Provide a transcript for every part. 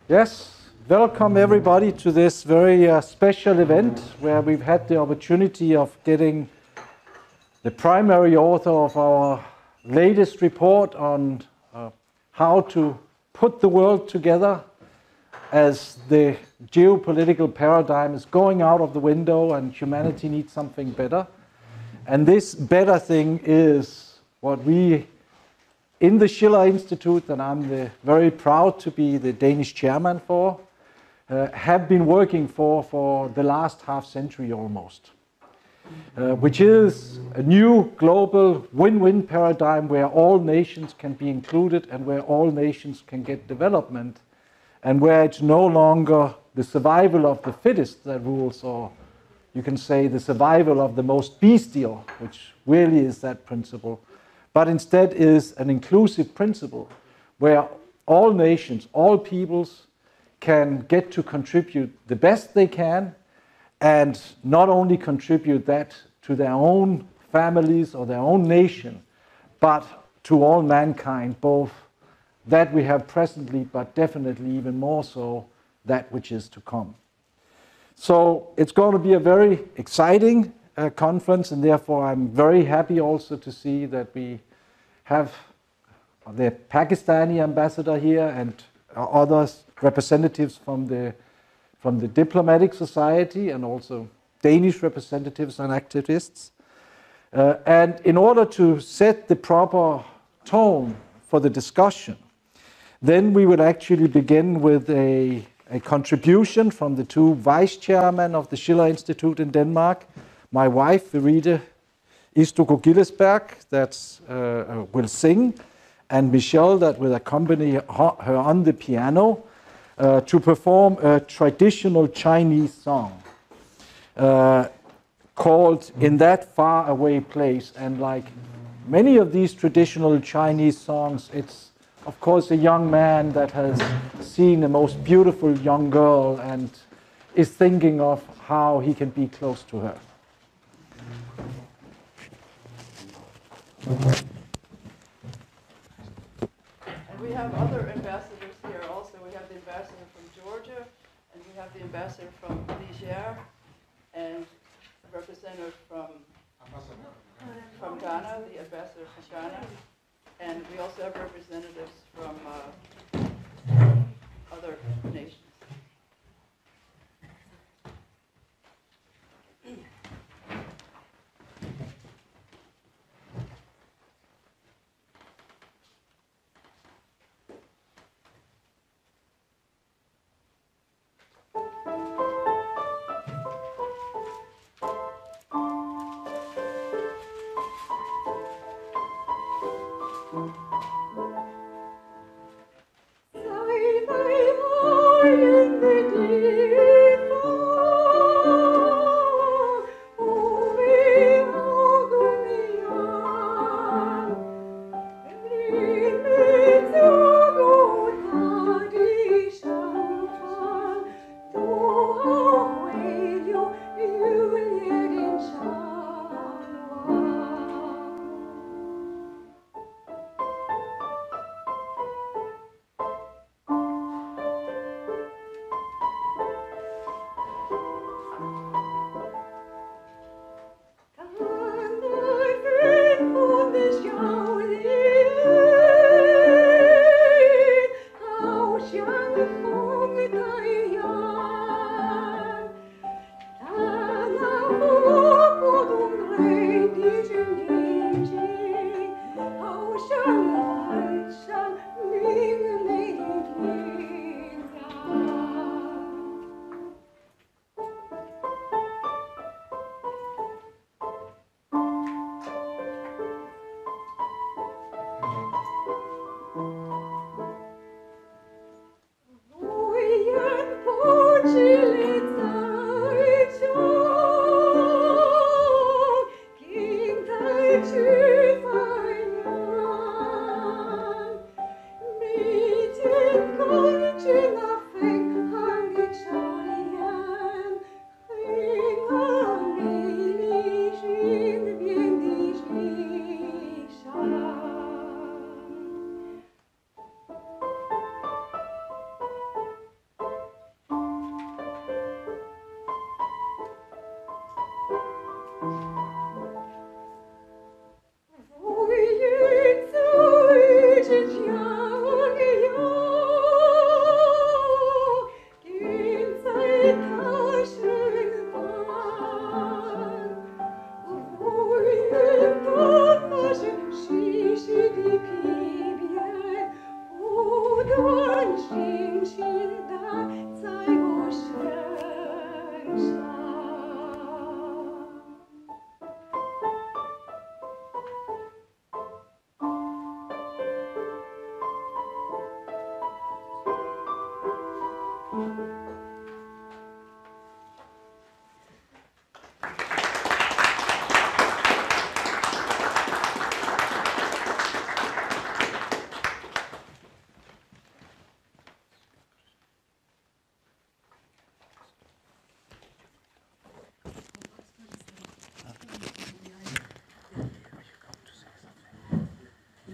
Yes, welcome everybody to this very special event where we've had the opportunity of getting the primary author of our latest report on how to put the world together as the geopolitical paradigm is going out of the window and humanity needs something better. And this better thing is what we in the Schiller Institute, and I'm very proud to be the Danish chairman for, have been working for the last half century almost, which is a new global win-win paradigm where all nations can be included and where all nations can get development, and where it's no longer the survival of the fittest that rules, or you can say the survival of the most bestial, which really is that principle, but instead is an inclusive principle where all nations, all peoples can get to contribute the best they can, and not only contribute that to their own families or their own nation, but to all mankind, both that we have presently, but definitely even more so that which is to come. So it's going to be a very exciting conference, and therefore I'm very happy also to see that we have the Pakistani ambassador here and other representatives from the diplomatic society and also Danish representatives and activists. And in order to set the proper tone for the discussion, then we would actually begin with a contribution from the two vice chairmen of the Schiller Institute in Denmark, my wife, Verita Istoko Gillesberg, that will sing, and Michelle, that will accompany her on the piano to perform a traditional Chinese song called In That Far Away Place. And like many of these traditional Chinese songs, it's of course a young man that has seen the most beautiful young girl and is thinking of how he can be close to her. And we have other ambassadors here also. We have the ambassador from Georgia, and we have the ambassador from Niger, and a representative from Ghana, the ambassador from Ghana. And we also have representatives from other nations.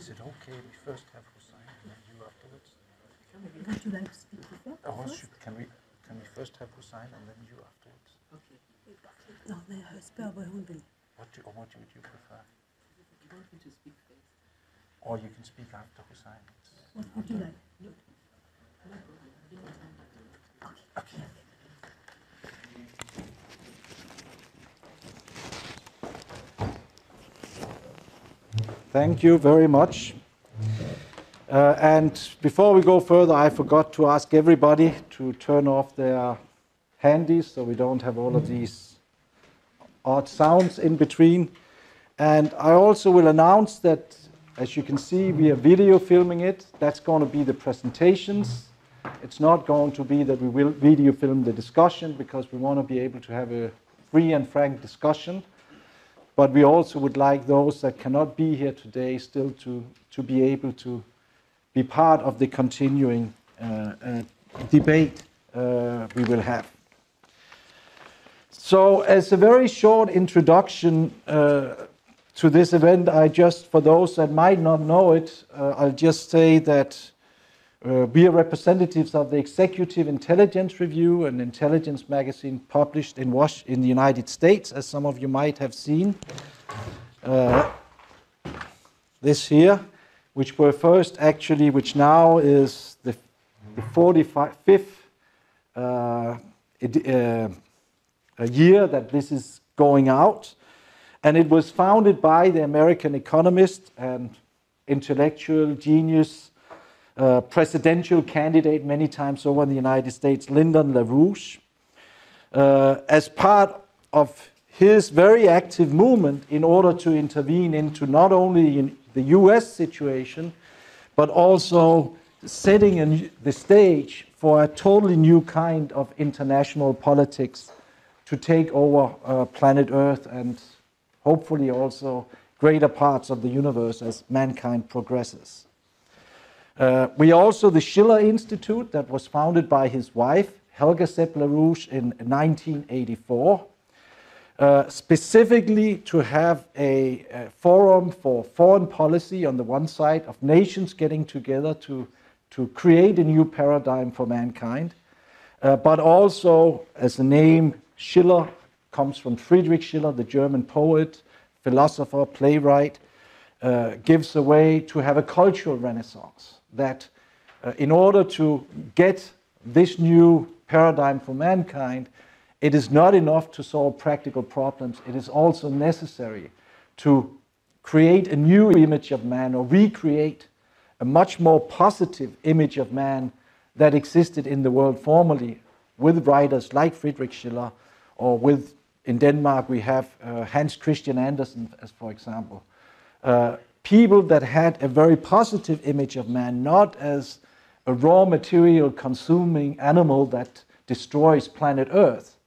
Is it okay we first have Hussein and then you afterwards? Would you like to speak before? Can we first have Hussein and then you afterwards? Okay. Nå, men jeg spørger, hvad hun vil. What would you prefer? You want me to speak first? Or you can speak after Hussein. What would you like? Okay. Thank you very much. And before we go further, I forgot to ask everybody to turn off their handies so we don't have all of these odd sounds in between. And I also will announce that, as you can see, we are video filming it. That's going to be the presentations. It's not going to be that we will video film the discussion, because we want to be able to have a free and frank discussion. But we also would like those that cannot be here today still to be able to be part of the continuing debate we will have. So as a very short introduction to this event, for those that might not know it, I'll just say that we are representatives of the Executive Intelligence Review, an intelligence magazine published in the United States, as some of you might have seen. This here, which now is the 45th year that this is going out. And it was founded by the American economist and intellectual genius, presidential candidate many times over in the United States, Lyndon LaRouche, as part of his very active movement in order to intervene into not only in the US situation, but also setting the stage for a totally new kind of international politics to take over planet Earth and hopefully also greater parts of the universe as mankind progresses. We are also the Schiller Institute that was founded by his wife, Helga Sepp LaRouche, in 1984, specifically to have a forum for foreign policy on the one side, of nations getting together to create a new paradigm for mankind, but also, as the name Schiller comes from Friedrich Schiller, the German poet, philosopher, playwright, gives a way to have a cultural renaissance. That in order to get this new paradigm for mankind, it is not enough to solve practical problems. It is also necessary to create a new image of man, or recreate a much more positive image of man that existed in the world formerly, with writers like Friedrich Schiller, or in Denmark we have Hans Christian Andersen, as for example. People that had a very positive image of man, not as a raw material consuming animal that destroys planet Earth,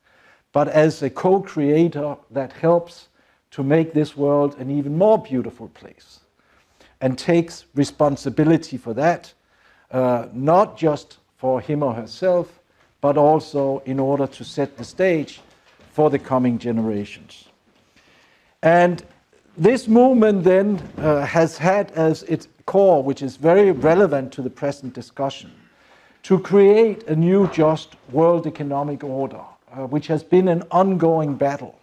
but as a co-creator that helps to make this world an even more beautiful place, and takes responsibility for that, not just for him or herself, but also in order to set the stage for the coming generations. And this movement then has had as its core, which is very relevant to the present discussion, to create a new just world economic order, which has been an ongoing battle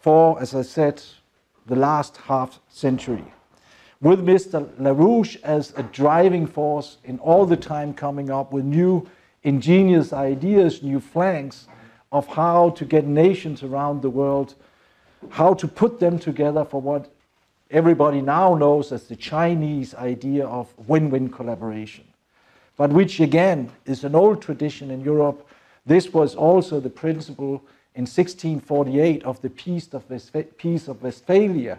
for, as I said, the last half century, with Mr. LaRouche as a driving force in all the time coming up with new ingenious ideas, new flanks of how to get nations around the world, how to put them together for what everybody now knows as the Chinese idea of win-win collaboration. but which again is an old tradition in Europe. This was also the principle in 1648 of the Peace of Westphalia,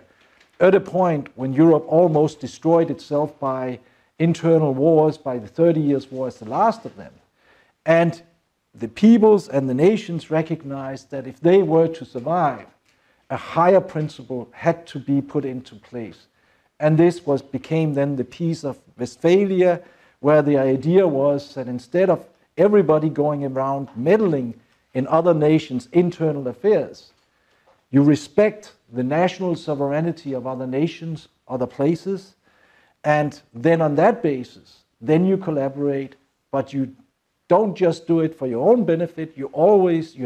at a point when Europe almost destroyed itself by internal wars, by the 30 Years' War as the last of them. And the peoples and the nations recognized that if they were to survive, a higher principle had to be put into place. And this became then the Peace of Westphalia, where the idea was that instead of everybody going around meddling in other nations' internal affairs, you respect the national sovereignty of other nations, other places, and then on that basis, then you collaborate, but you don't just do it for your own benefit. You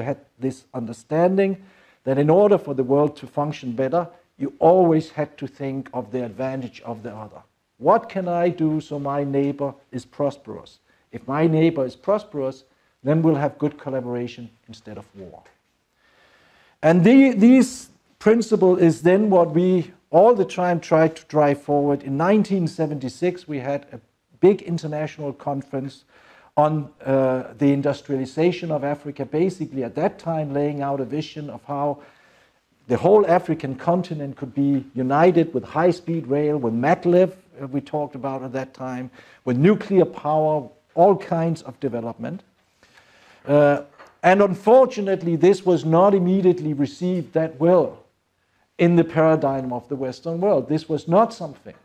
had this understanding that in order for the world to function better, you always had to think of the advantage of the other. What can I do so my neighbor is prosperous? If my neighbor is prosperous, then we'll have good collaboration instead of war. And this principle is then what we all the time tried to drive forward. In 1976, we had a big international conference on the industrialization of Africa, basically at that time laying out a vision of how the whole African continent could be united with high-speed rail, with maglev, we talked about at that time, with nuclear power, all kinds of development. And unfortunately, this was not immediately received that well in the paradigm of the Western world. This was not something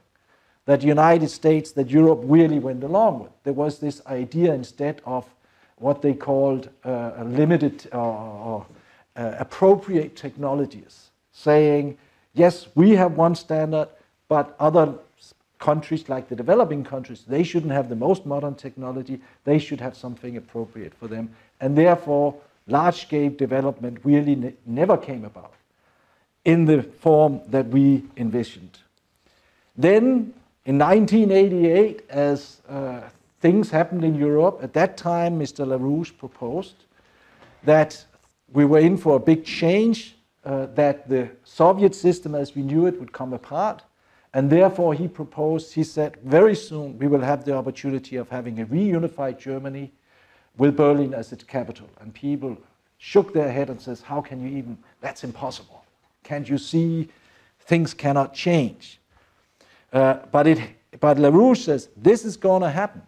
that the United States, that Europe really went along with. There was this idea instead of what they called limited or appropriate technologies, saying, yes, we have one standard, but other countries like the developing countries, they shouldn't have the most modern technology, they should have something appropriate for them. And therefore, large-scale development really never came about in the form that we envisioned. Then, in 1988, as things happened in Europe, at that time Mr. LaRouche proposed that we were in for a big change, that the Soviet system as we knew it would come apart, and therefore he said, very soon we will have the opportunity of having a reunified Germany with Berlin as its capital. And people shook their head and says, how can you even, that's impossible. Can't you see things cannot change? But LaRouche says, this is going to happen.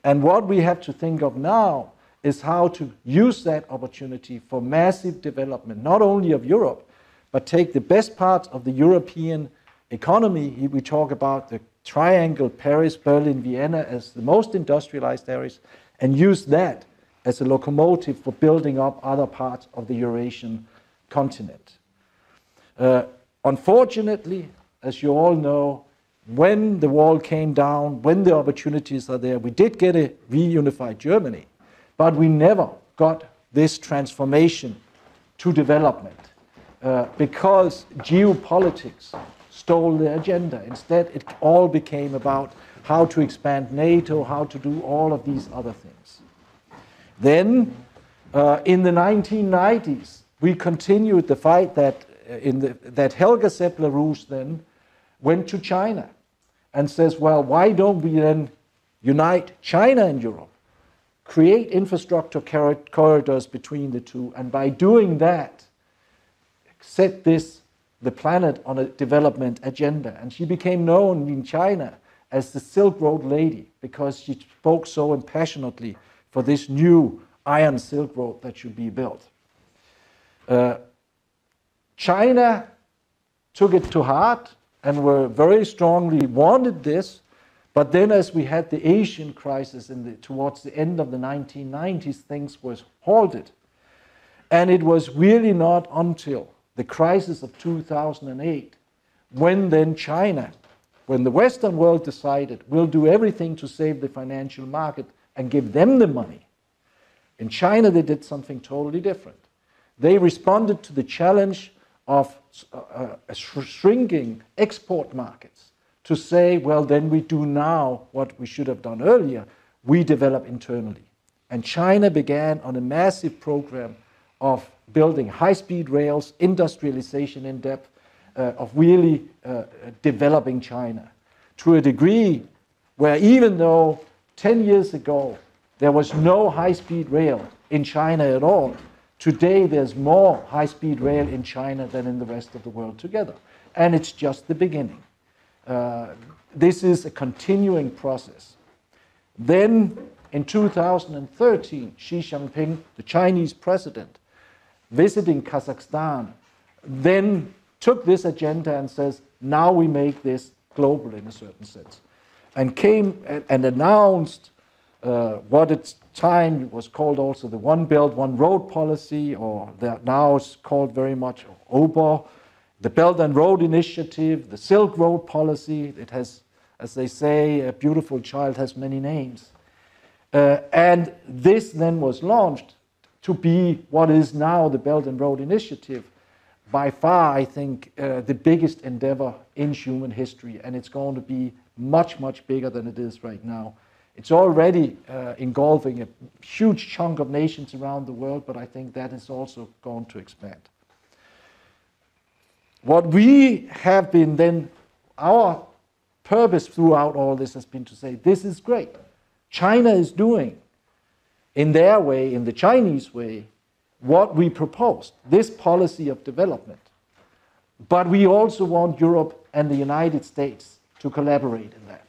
And what we have to think of now is how to use that opportunity for massive development, not only of Europe, but take the best parts of the European economy. We talk about the triangle, Paris, Berlin, Vienna, as the most industrialized areas, and use that as a locomotive for building up other parts of the Eurasian continent. Unfortunately, as you all know, when the wall came down, when the opportunities are there, we did get a reunified Germany, but we never got this transformation to development because geopolitics stole the agenda. Instead, it all became about how to expand NATO, how to do all of these other things. Then, in the 1990s, we continued the fight that Helga Sepp LaRouche then went to China and says, well, why don't we then unite China and Europe, create infrastructure corridors between the two, and by doing that, set the planet on a development agenda. And she became known in China as the Silk Road Lady because she spoke so impassionately for this new iron Silk Road that should be built. China took it to heart and were very strongly wanted this, but then as we had the Asian crisis towards the end of the 1990s, things was halted. And it was really not until the crisis of 2008, when then China, when the Western world decided we'll do everything to save the financial market and give them the money. In China, they did something totally different. They responded to the challenge of shrinking export markets to say, well, then we do now what we should have done earlier, we develop internally. And China began on a massive program of building high-speed rails, industrialization in depth, of really developing China to a degree where even though 10 years ago, there was no high-speed rail in China at all. Today, there's more high-speed rail in China than in the rest of the world together. And it's just the beginning. This is a continuing process. Then, in 2013, Xi Jinping, the Chinese president, visiting Kazakhstan, then took this agenda and says, now we make this global in a certain sense. And came and announced what at the time was called also the One Belt, One Road policy, or now it's called very much OBOR, the Belt and Road Initiative, the Silk Road policy. It has, as they say, a beautiful child has many names. And this then was launched to be what is now the Belt and Road Initiative. By far, I think, the biggest endeavor in human history, and it's going to be much, much bigger than it is right now. It's already engulfing a huge chunk of nations around the world, but I think that is also going to expand. What we have been then, our purpose throughout all this has been to say, this is great. China is doing, in their way, in the Chinese way, what we proposed, this policy of development. But we also want Europe and the United States to collaborate in that.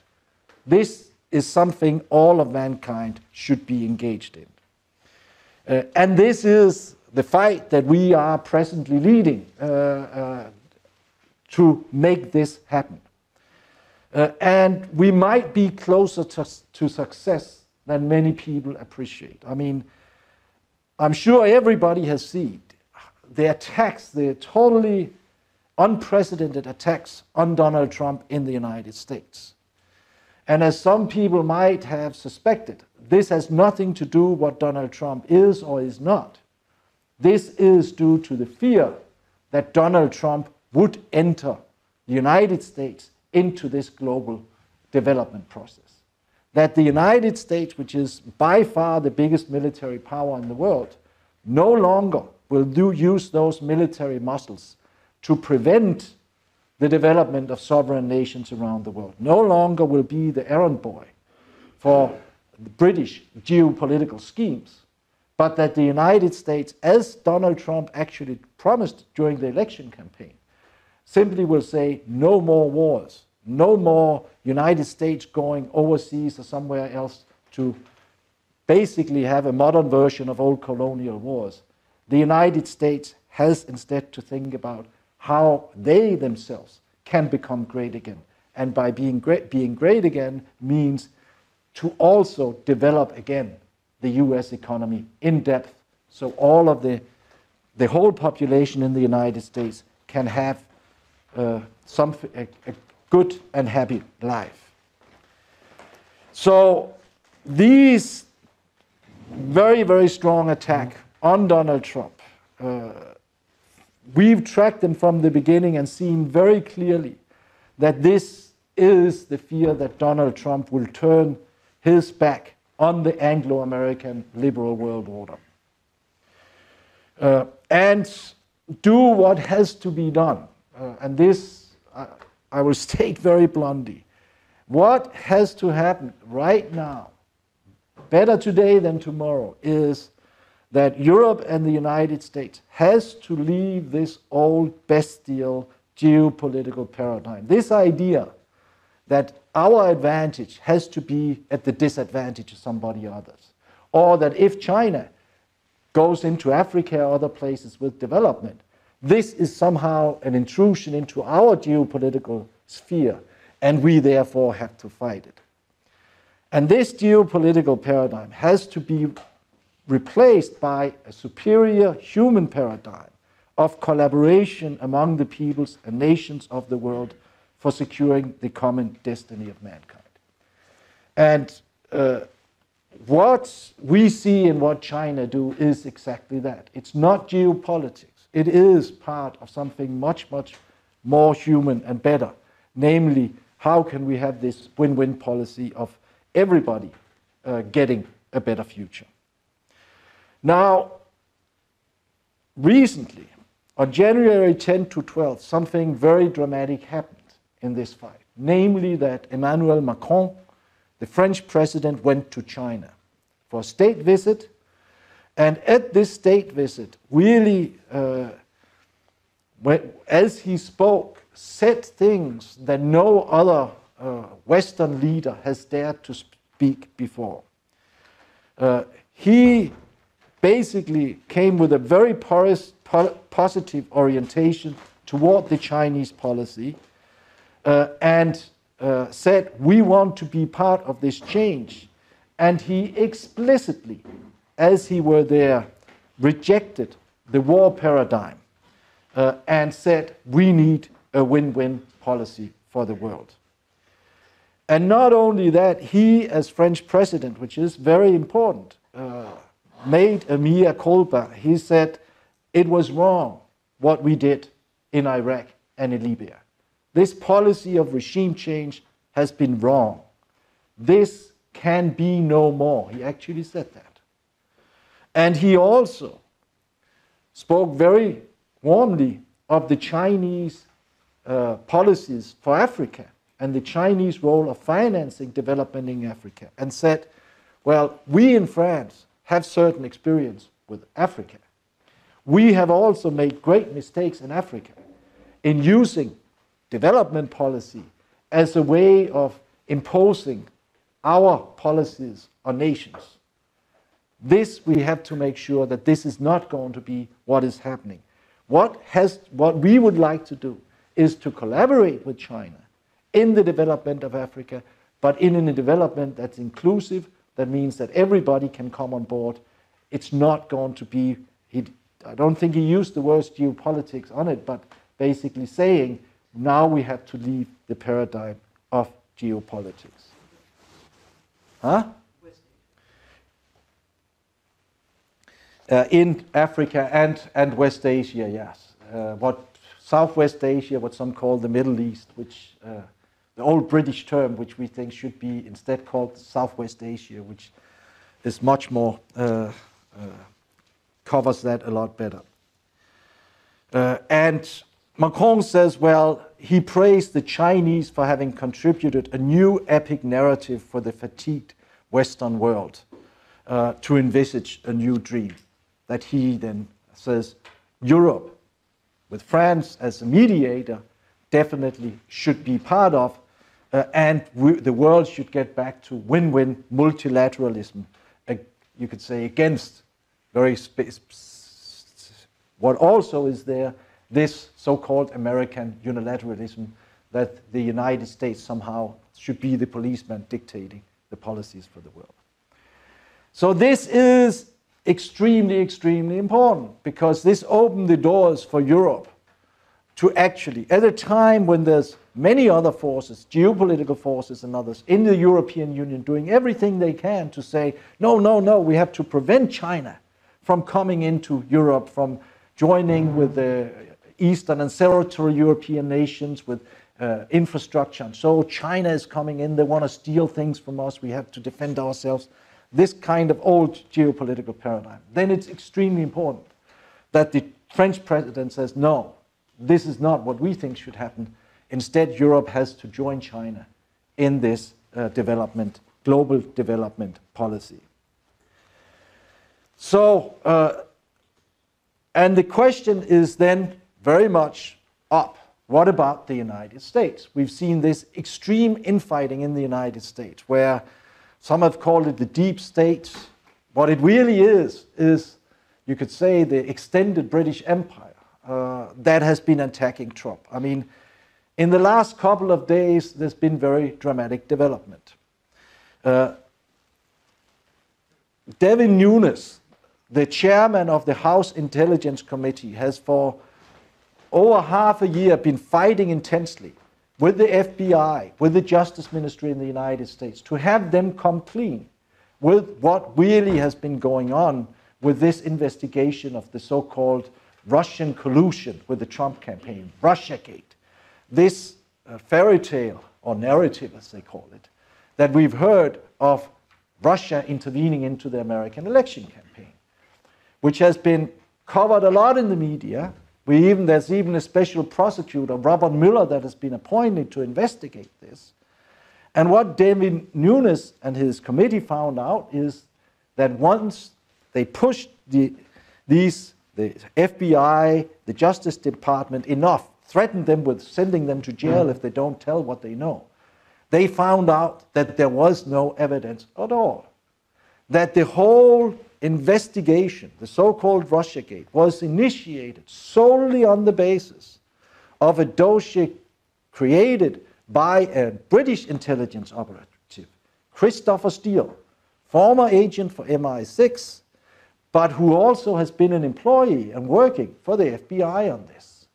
This is something all of mankind should be engaged in. And this is the fight that we are presently leading to make this happen. And we might be closer to success than many people appreciate. I mean, I'm sure everybody has seen the attacks, the totally unprecedented attacks on Donald Trump in the United States. And as some people might have suspected, this has nothing to do with what Donald Trump is or is not. This is due to the fear that Donald Trump would enter the United States into this global development process. That the United States, which is by far the biggest military power in the world, no longer will use those military muscles to prevent the development of sovereign nations around the world. No longer will be the errand boy for the British geopolitical schemes, but that the United States, as Donald Trump actually promised during the election campaign, simply will say no more wars, no more United States going overseas or somewhere else to basically have a modern version of old colonial wars. The United States has instead to think about how they themselves can become great again. And by being great again means to also develop again the US economy in depth, so all of the whole population in the United States can have a good and happy life. So these very, very strong attack on Donald Trump, we've tracked them from the beginning and seen very clearly that this is the fear that Donald Trump will turn his back on the Anglo-American liberal world order. And do what has to be done. And this, I will state very bluntly. What has to happen right now, better today than tomorrow, is that Europe and the United States has to leave this old bestial geopolitical paradigm. This idea that our advantage has to be at the disadvantage of somebody others. Or that if China goes into Africa or other places with development, this is somehow an intrusion into our geopolitical sphere, and we therefore have to fight it. And this geopolitical paradigm has to be replaced by a superior human paradigm of collaboration among the peoples and nations of the world for securing the common destiny of mankind. And what we see in what China do is exactly that. It's not geopolitics. It is part of something much, much more human and better. Namely, how can we have this win-win policy of everybody getting a better future? Now, recently, on January 10 to 12, something very dramatic happened in this fight. Namely that Emmanuel Macron, the French president went to China for a state visit. And at this state visit, really, as he spoke, said things that no other Western leader has dared to speak before. He basically came with a very positive orientation toward the Chinese policy and said, we want to be part of this change. And he explicitly, as he were there, rejected the war paradigm and said, we need a win-win policy for the world. And not only that, he, as French president, which is very important, made a mea culpa. He said, it was wrong what we did in Iraq and in Libya. This policy of regime change has been wrong. This can be no more. He actually said that. And he also spoke very warmly of the Chinese policies for Africa and the Chinese role of financing development in Africa, and said, well, we in France have certain experience with Africa. We have also made great mistakes in Africa in using development policy as a way of imposing our policies on nations. This, we have to make sure that this is not going to be what is happening. What we would like to do is to collaborate with China in the development of Africa, but in a development that's inclusive. That means that everybody can come on board. It's not going to be, I don't think he used the words geopolitics on it, but basically saying, now we have to leave the paradigm of geopolitics. Huh? In Africa and West Asia, yes. What Southwest Asia, what some call the Middle East, which the old British term, which we think should be instead called Southwest Asia, which is much more, covers that a lot better. And Macron says, well, he praised the Chinese for having contributed a new epic narrative for the fatigued Western world to envisage a new dream. That he then says Europe, with France as a mediator, definitely should be part of, and the world should get back to win-win multilateralism, you could say, against what also is there, this so-called American unilateralism, that the United States somehow should be the policeman dictating the policies for the world. So this is extremely, extremely important, because this opened the doors for Europe to actually, at a time when there's many other forces, geopolitical forces and others, in the European Union doing everything they can to say, no, no, no, we have to prevent China from coming into Europe, from joining with the Eastern and Central European nations with infrastructure. And so China is coming in, they want to steal things from us, we have to defend ourselves. This kind of old geopolitical paradigm. Then it's extremely important that the French president says, no, this is not what we think should happen. Instead, Europe has to join China in this global development policy. So, and the question is then very much up. What about the United States? We've seen this extreme infighting in the United States, where some have called it the deep state. What it really is you could say, the extended British Empire that has been attacking Trump. I mean, in the last couple of days, there's been very dramatic development. Devin Nunes, the chairman of the House Intelligence Committee, has for over half a year been fighting intensely with the FBI, with the Justice Ministry in the United States, to have them come clean with what really has been going on with this investigation of the so-called Russian collusion with the Trump campaign, Russiagate. This fairy tale, or narrative as they call it, that we've heard of Russia intervening into the American election campaign, which has been covered a lot in the media. There's even a special prosecutor, Robert Mueller, that has been appointed to investigate this. And what David Nunes and his committee found out is that once they pushed the FBI, the Justice Department enough, threatened them with sending them to jail if they don't tell what they know, they found out that there was no evidence at all. That the whole investigation, the so-called Russiagate, was initiated solely on the basis of a dossier created by a British intelligence operative, Christopher Steele, former agent for MI6, but who also has been an employee and working for the FBI on this,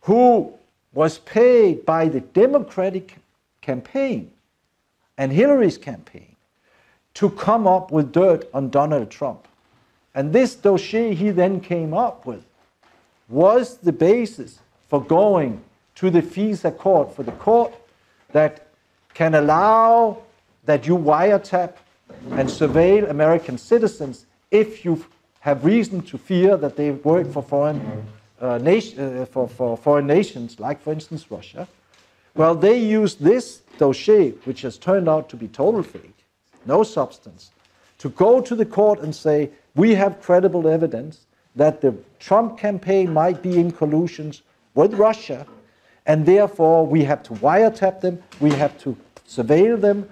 who was paid by the Democratic campaign and Hillary's campaign to come up with dirt on Donald Trump. And this dossier he then came up with was the basis for going to the FISA court, for the court that can allow that you wiretap and surveil American citizens if you have reason to fear that they work for foreign nations, like for instance Russia. Well, they used this dossier, which has turned out to be total fake, no substance, to go to the court and say, we have credible evidence that the Trump campaign might be in collusions with Russia, and therefore we have to wiretap them, we have to surveil them.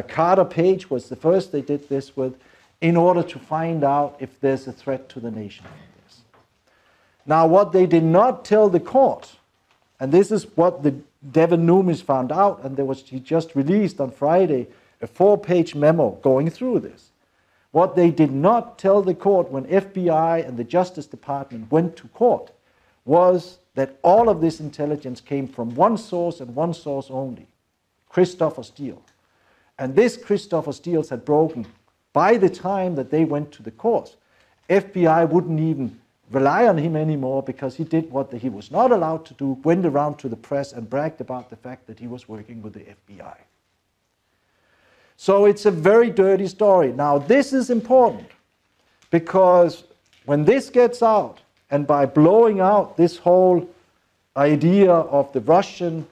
Carter Page was the first they did this with, in order to find out if there's a threat to the nation from this. Now, what they did not tell the court, and this is what the Devin Nunes found out, and he just released on Friday a 4-page memo going through this. What they did not tell the court when FBI and the Justice Department went to court was that all of this intelligence came from one source and one source only, Christopher Steele. And this Christopher Steele had broken, by the time that they went to the court, FBI wouldn't even rely on him anymore because he did what he was not allowed to do, went around to the press and bragged about the fact that he was working with the FBI. So it's a very dirty story. Now, this is important because when this gets out, and by blowing out this whole idea of the Russian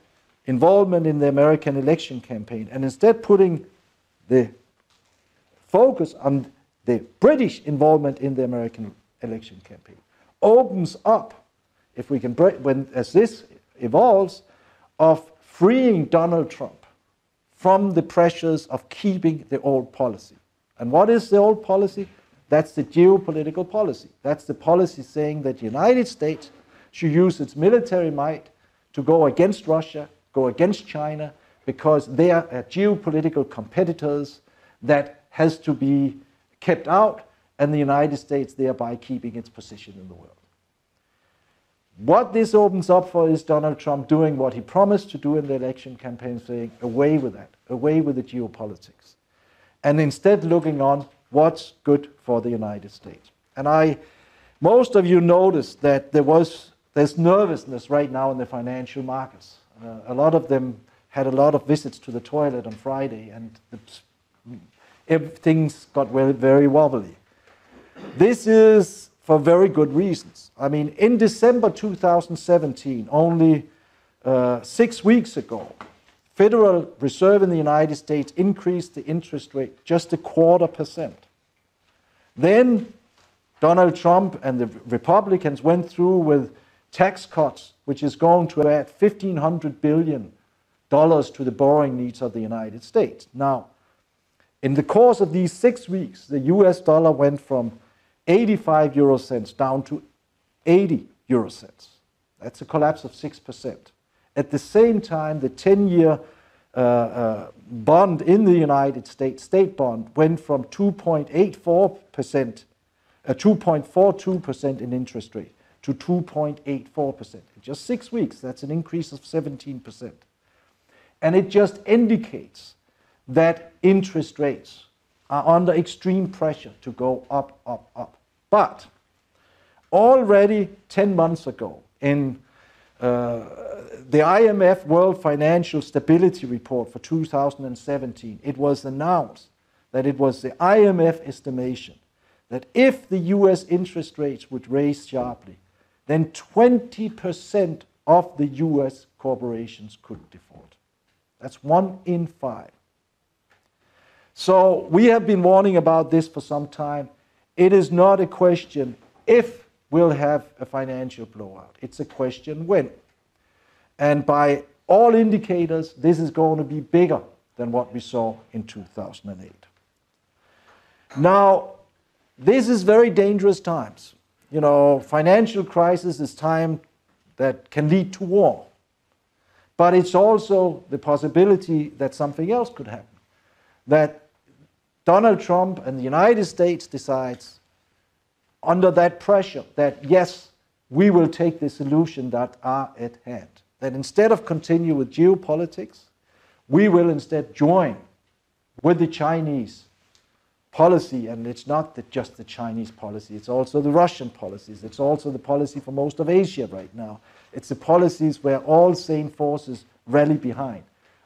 involvement in the American election campaign, and instead putting the focus on the British involvement in the American election campaign, opens up, if we can break, as this evolves, of freeing Donald Trump from the pressures of keeping the old policy. And what is the old policy? That's the geopolitical policy. That's the policy saying that the United States should use its military might to go against Russia, go against China, because they are geopolitical competitors that has to be kept out, and the United States thereby keeping its position in the world. What this opens up for is Donald Trump doing what he promised to do in the election campaign, saying, away with that, away with the geopolitics, and instead looking on what's good for the United States. And most of you noticed that there's nervousness right now in the financial markets. A lot of them had a lot of visits to the toilet on Friday, and things got very wobbly. This is for very good reasons. I mean, in December 2017, only 6 weeks ago, Federal Reserve in the United States increased the interest rate just 0.25%. Then Donald Trump and the Republicans went through with tax cuts, which is going to add $1,500 billion to the borrowing needs of the United States. Now, in the course of these 6 weeks, the US dollar went from 85 euro cents down to 80 euro cents. That's a collapse of 6%. At the same time, the 10-year bond in the United States, state bond, went from 2.84%, 2.42% in interest rate to 2.84%. In just 6 weeks, that's an increase of 17%. And it just indicates that interest rates are under extreme pressure to go up, up, up. But already 10 months ago, in the IMF World Financial Stability Report for 2017, it was announced that it was the IMF estimation that if the US interest rates would raise sharply, then 20% of the US corporations could default. That's 1 in 5. So we have been warning about this for some time. It is not a question if we'll have a financial blowout. It's a question when. And by all indicators, this is going to be bigger than what we saw in 2008. Now, this is very dangerous times. You know, financial crisis is time that can lead to war. But it's also the possibility that something else could happen. That Donald Trump and the United States decides, under that pressure, that yes, we will take the solution that are at hand. That instead of continue with geopolitics, we will instead join with the Chinese policy, and it's not just the Chinese policy, it's also the Russian policies, it's also the policy for most of Asia right now. It's the policies where all sane forces rally behind,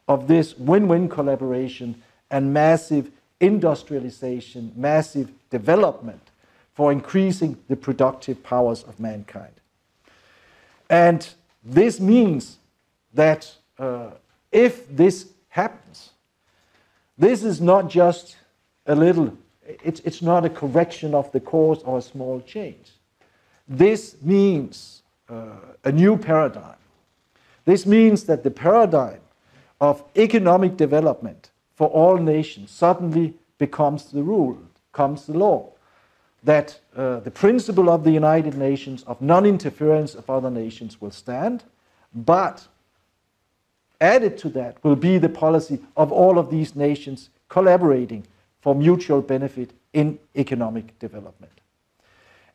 of this win-win collaboration and massive industrialization, massive development for increasing the productive powers of mankind. And this means that if this happens, this is not just a little, it's not a correction of the course or a small change. This means a new paradigm. This means that the paradigm of economic development for all nations suddenly becomes the rule, becomes the law. That the principle of the United Nations of non-interference of other nations will stand, but added to that will be the policy of all of these nations collaborating for mutual benefit in economic development.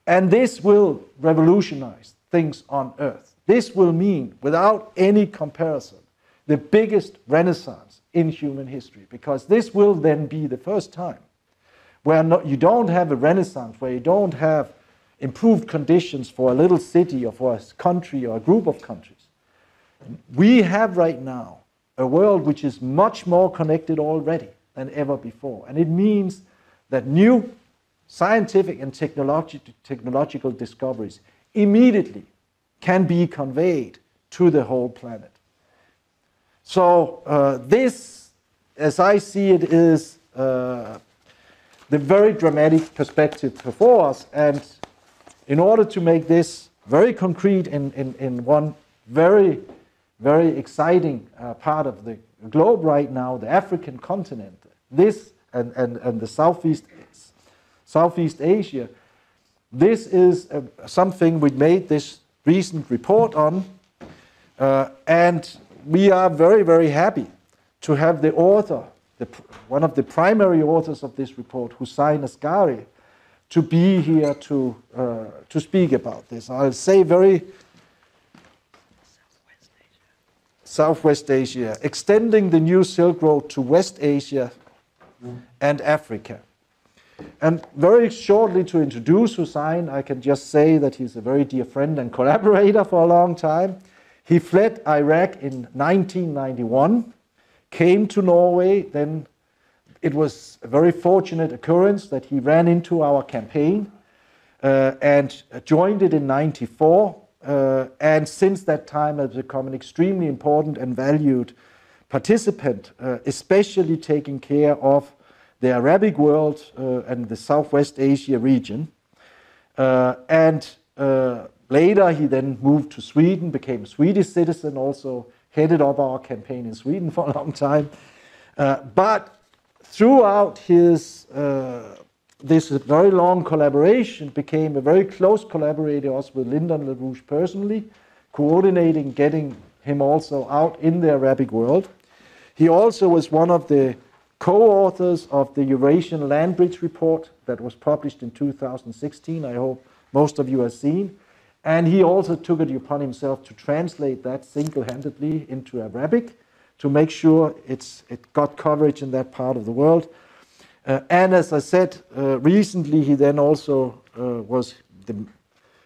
And this will revolutionize things on earth. This will mean, without any comparison, the biggest renaissance in human history, because this will then be the first time where you don't have a renaissance, where you don't have improved conditions for a little city or for a country or a group of countries. We have right now a world which is much more connected already than ever before. And it means that new scientific and technological discoveries immediately can be conveyed to the whole planet. So this, as I see it, is the very dramatic perspective before us. And in order to make this very concrete in one very, very exciting part of the globe right now, the African continent, this and the Southeast Asia, this is something we made this recent report on, and we are very, very happy to have the author, one of the primary authors of this report, Hussein Askary, to be here to speak about this. I'll say very Southwest Asia, extending the new Silk Road to West Asia and Africa. And very shortly to introduce Hussein, I can just say that he's a very dear friend and collaborator for a long time. He fled Iraq in 1991, came to Norway, then it was a very fortunate occurrence that he ran into our campaign and joined it in 94. And since that time has become an extremely important and valued participant, especially taking care of the Arabic world and the Southwest Asia region. Later he then moved to Sweden, became a Swedish citizen, also headed up our campaign in Sweden for a long time. But throughout his this very long collaboration, became a very close collaborator also with Lyndon LaRouche personally, coordinating, getting him also out in the Arabic world. He also was one of the co-authors of the Eurasian Land Bridge report that was published in 2016, I hope most of you have seen. And he also took it upon himself to translate that single-handedly into Arabic to make sure it got coverage in that part of the world. And as I said, recently he then also was the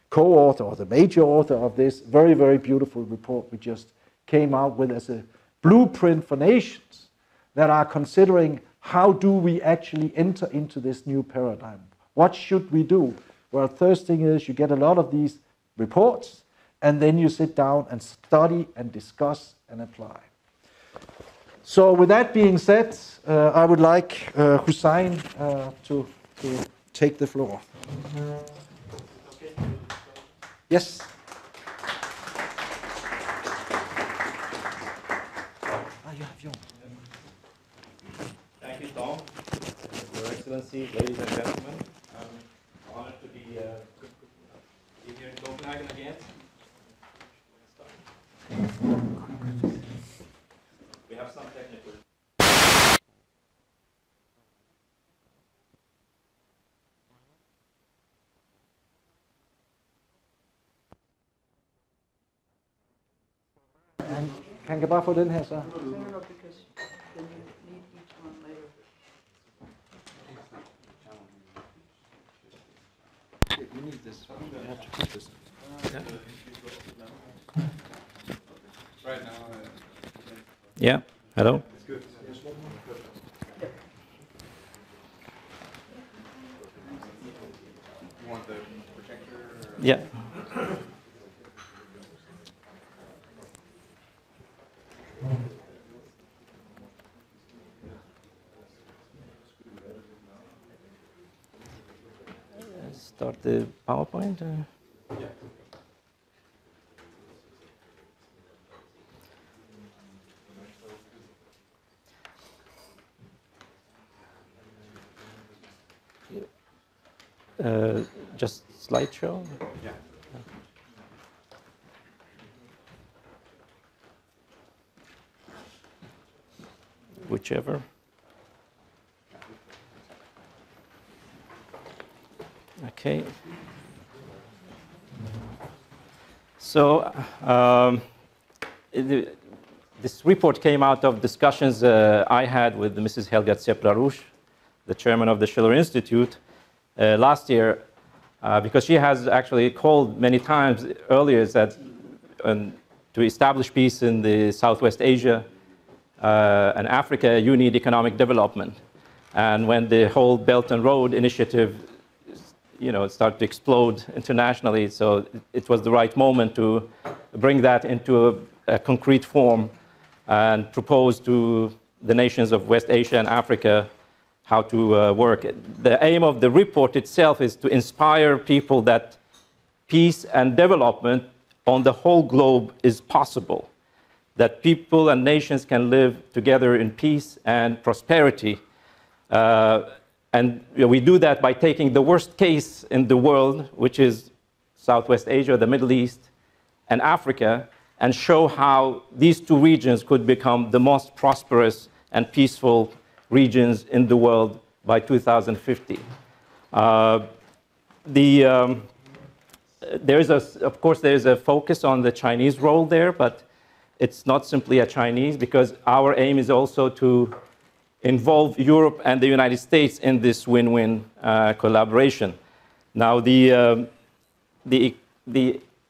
co-author or the major author of this very, very beautiful report we just came out with as a blueprint for nations that are considering how do we actually enter into this new paradigm. What should we do? Well, first thing is you get a lot of these reports and then you sit down and study and discuss and apply. So with that being said, I would like Hussein to take the floor. Yes. You have your. Thank you, Tom. Your Excellency, ladies and gentlemen, I'm honored to be here in Copenhagen again. We have some technical. Han kan bare få den her så. No, because then you need each one later. You need this. You have to keep this. Right now. Yeah. Hello. Yep. You want the projector? Yeah. Start the PowerPoint. Yeah. Just slideshow. Yeah. Whichever. Okay. So this report came out of discussions I had with Mrs. Helga Tseplarouche, the chairman of the Schiller Institute, last year, because she has actually called many times earlier that to establish peace in the Southwest Asia and Africa, you need economic development. And when the whole Belt and Road initiative, started to explode internationally, so it was the right moment to bring that into a concrete form and propose to the nations of West Asia and Africa how to work. The aim of the report itself is to inspire people that peace and development on the whole globe is possible, that people and nations can live together in peace and prosperity. And we do that by taking the worst case in the world, which is Southwest Asia, the Middle East, and Africa, and show how these two regions could become the most prosperous and peaceful regions in the world by 2050. Of course, there is a focus on the Chinese role there, but it's not simply a Chinese, because our aim is also to involve Europe and the United States in this win-win collaboration. Now, the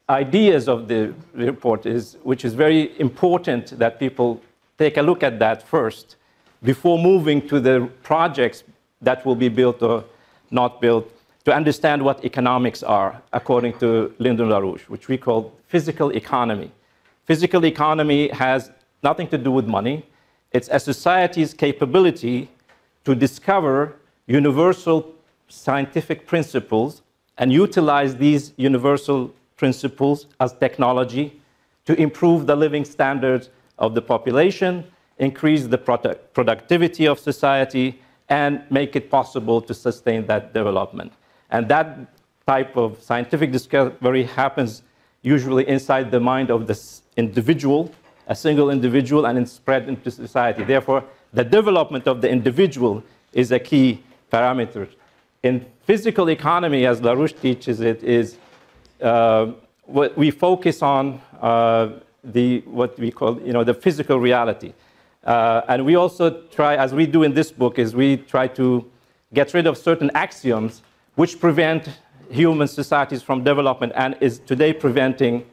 ideas of the report which is very important that people take a look at that first before moving to the projects that will be built or not built, to understand what economics are, according to Lyndon LaRouche, which we call physical economy. Physical economy has nothing to do with money. It's a society's capability to discover universal scientific principles and utilize these universal principles as technology to improve the living standards of the population, increase the productivity of society, and make it possible to sustain that development. And that type of scientific discovery happens usually inside the mind of the individual, a single individual, and it's spread into society. Therefore, the development of the individual is a key parameter. In physical economy, as LaRouche teaches it, is what we focus on what we call the physical reality. And we also try, as we do in this book, is we try to get rid of certain axioms which prevent human societies from development and is today preventing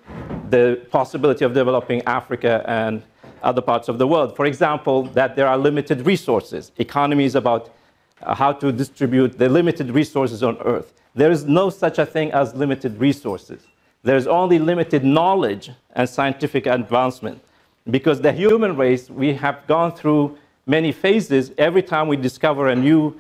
the possibility of developing Africa and other parts of the world. For example, that there are limited resources. Economy is about how to distribute the limited resources on Earth. There is no such a thing as limited resources. There's only limited knowledge and scientific advancement. Because the human race, we have gone through many phases. Every time we discover a new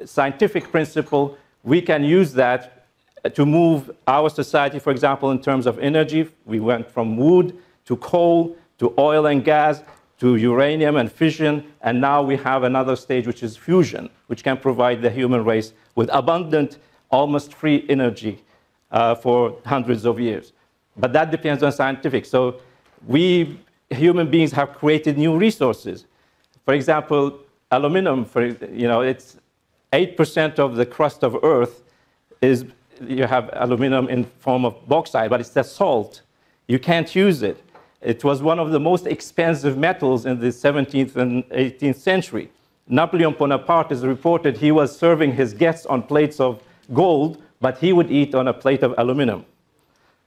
scientific principle, we can use that to move our society, for example, in terms of energy. We went from wood to coal to oil and gas to uranium and fission, and now we have another stage, which is fusion, which can provide the human race with abundant, almost free energy for hundreds of years. But that depends on scientific. So we human beings have created new resources. For example, aluminum, it's 8% of the crust of Earth is, you have aluminum in form of bauxite, but it's a salt. You can't use it. It was one of the most expensive metals in the 17th and 18th century. Napoleon Bonaparte is reported he was serving his guests on plates of gold, but he would eat on a plate of aluminum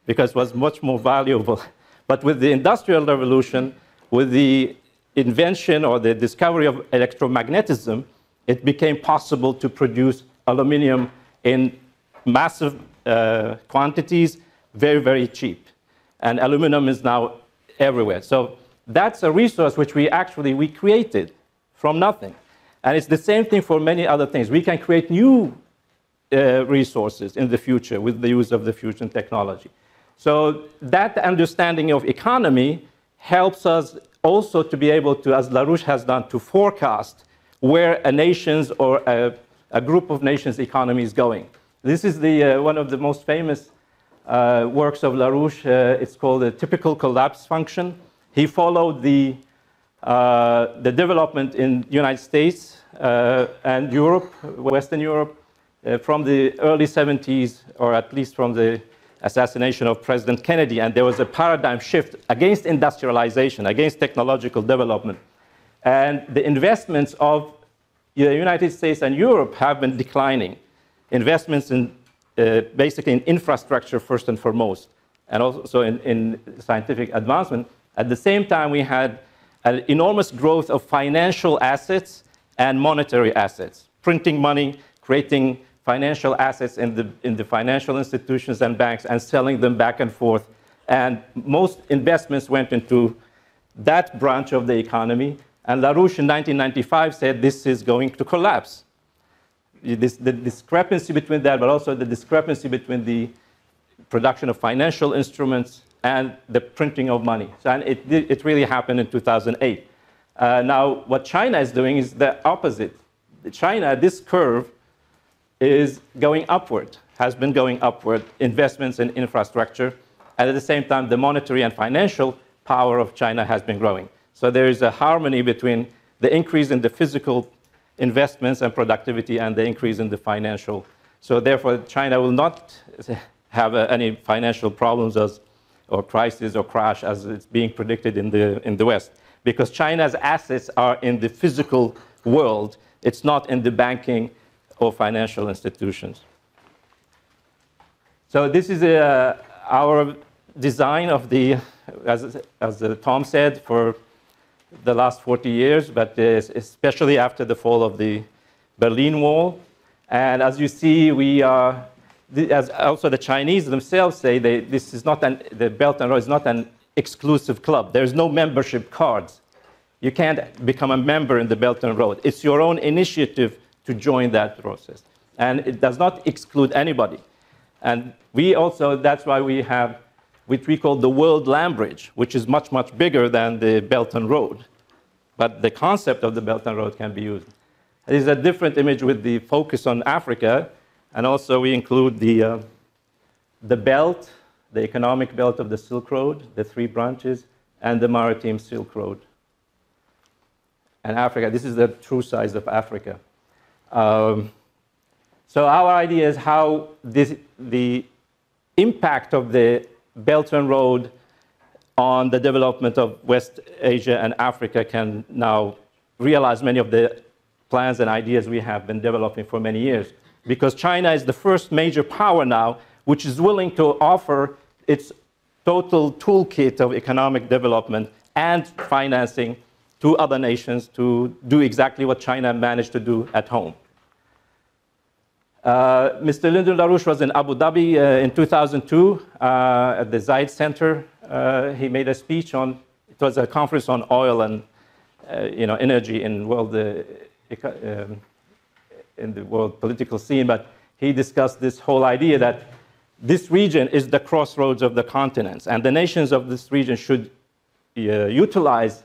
because it was much more valuable. But with the Industrial Revolution, with the invention or the discovery of electromagnetism, it became possible to produce aluminum in massive quantities, very, very cheap. And aluminum is now everywhere. So that's a resource which we created from nothing. And it's the same thing for many other things. We can create new resources in the future with the use of the fusion technology. So that understanding of economy helps us also to be able to, as LaRouche has done, to forecast where a nation's or a group of nations' economy is going. This is one of the most famous works of LaRouche. It's called the typical collapse function. He followed the development in the United States and Europe, Western Europe, from the early 70s, or at least from the assassination of President Kennedy. And there was a paradigm shift against industrialization, against technological development. And the investments of the United States and Europe have been declining. Investments in basically in infrastructure first and foremost, and also in scientific advancement. At the same time, we had an enormous growth of financial assets and monetary assets, printing money, creating financial assets in the financial institutions and banks, and selling them back and forth. And most investments went into that branch of the economy. And LaRouche in 1995 said this is going to collapse. The discrepancy between that, but also the discrepancy between the production of financial instruments and the printing of money. So, and it really happened in 2008. Now, what China is doing is the opposite. China, this curve is going upward, has been going upward, investments in infrastructure, and at the same time, the monetary and financial power of China has been growing. So there is a harmony between the increase in the physical investments and productivity and the increase in the financial. So therefore, China will not have any financial problems or crisis or crash as it's being predicted in the West, because China's assets are in the physical world. It's not in the banking or financial institutions. So this is our design of the, as Tom said, for the last 40 years, but especially after the fall of the Berlin Wall. And as you see, we are, as also the Chinese themselves say, this is not the Belt and Road is not an exclusive club. There's no membership cards. You can't become a member in the Belt and Road. It's your own initiative to join that process. And it does not exclude anybody. And we also, that's why we have which we call the World Land Bridge, which is much, much bigger than the Belt and Road. But the concept of the Belt and Road can be used. It is a different image with the focus on Africa, and also we include the belt, the economic belt of the Silk Road, the 3 branches, and the maritime Silk Road. And Africa, this is the true size of Africa. So our idea is how the impact of the Belt and Road on the development of West Asia and Africa can now realize many of the plans and ideas we have been developing for many years. Because China is the first major power now which is willing to offer its total toolkit of economic development and financing to other nations to do exactly what China managed to do at home. Mr. Lyndon LaRouche was in Abu Dhabi in 2002 at the Zayed Center. He made a speech on it was a conference on oil and energy in the world political scene, but he discussed this whole idea that this region is the crossroads of the continents, and the nations of this region should utilize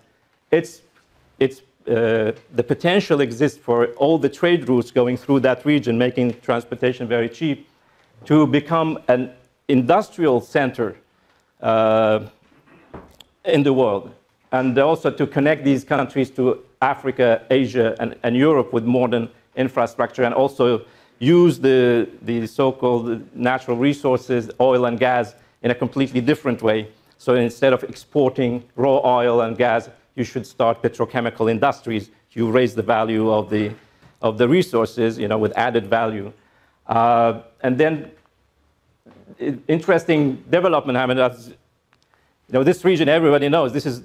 the potential exists for all the trade routes going through that region, making transportation very cheap, to become an industrial center in the world, and also to connect these countries to Africa, Asia, and Europe with modern infrastructure, and also use the so-called natural resources, oil and gas, in a completely different way. So instead of exporting raw oil and gas, you should start petrochemical industries. You raise the value of the resources, with added value. And then, interesting development happened. As this region, everybody knows, this is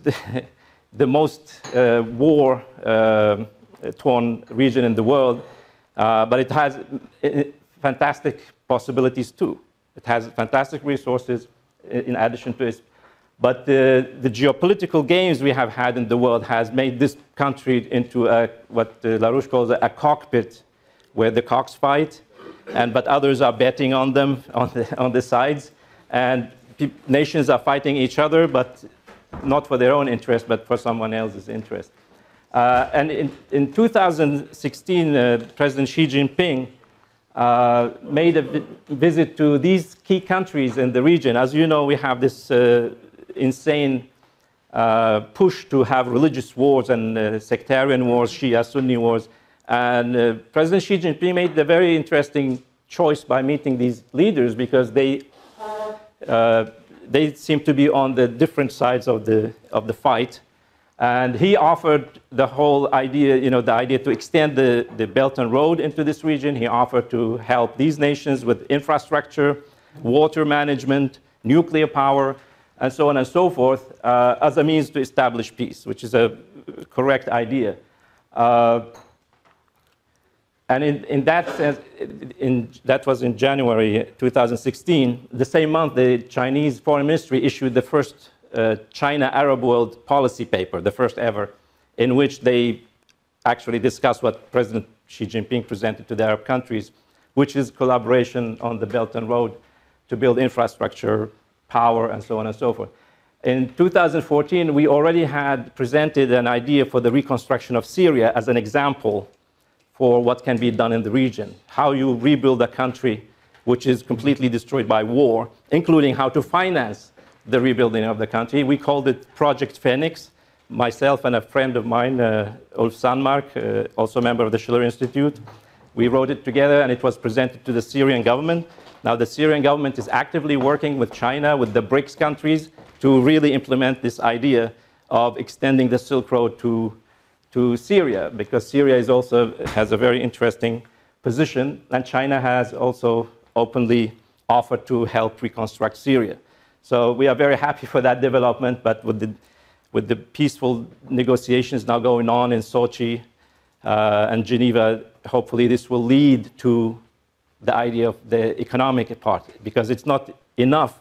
the most war-torn region in the world. But it has fantastic possibilities too. It has fantastic resources in addition to it. But the geopolitical games we have had in the world has made this country into what LaRouche calls a cockpit, where the cocks fight, but others are betting on them on the sides, and nations are fighting each other, but not for their own interest, but for someone else's interest. And in 2016, President Xi Jinping made a visit to these key countries in the region. As you know, we have this insane push to have religious wars and sectarian wars, Shia-Sunni wars. And President Xi Jinping made a very interesting choice by meeting these leaders, because they seem to be on the different sides of the fight. And he offered the whole idea, the idea to extend the Belt and Road into this region. He offered to help these nations with infrastructure, water management, nuclear power, and so on and so forth, as a means to establish peace, which is a correct idea. And in that sense, that was in January 2016. The same month, the Chinese Foreign Ministry issued the first China-Arab world policy paper, the first ever, in which they actually discussed what President Xi Jinping presented to the Arab countries, which is collaboration on the Belt and Road to build infrastructure, power, and so on and so forth. In 2014, we already had presented an idea for the reconstruction of Syria as an example for what can be done in the region, how you rebuild a country which is completely destroyed by war, including how to finance the rebuilding of the country. We called it Project Phoenix. Myself and a friend of mine, Ulf Sandmark, also a member of the Schiller Institute, we wrote it together, and it was presented to the Syrian government. Now, the Syrian government is actively working with China, with the BRICS countries, to really implement this idea of extending the Silk Road to Syria, because Syria has a very interesting position, and China has also openly offered to help reconstruct Syria. So we are very happy for that development, but with the peaceful negotiations now going on in Sochi and Geneva, hopefully this will lead to the idea of the economic part, because it's not enough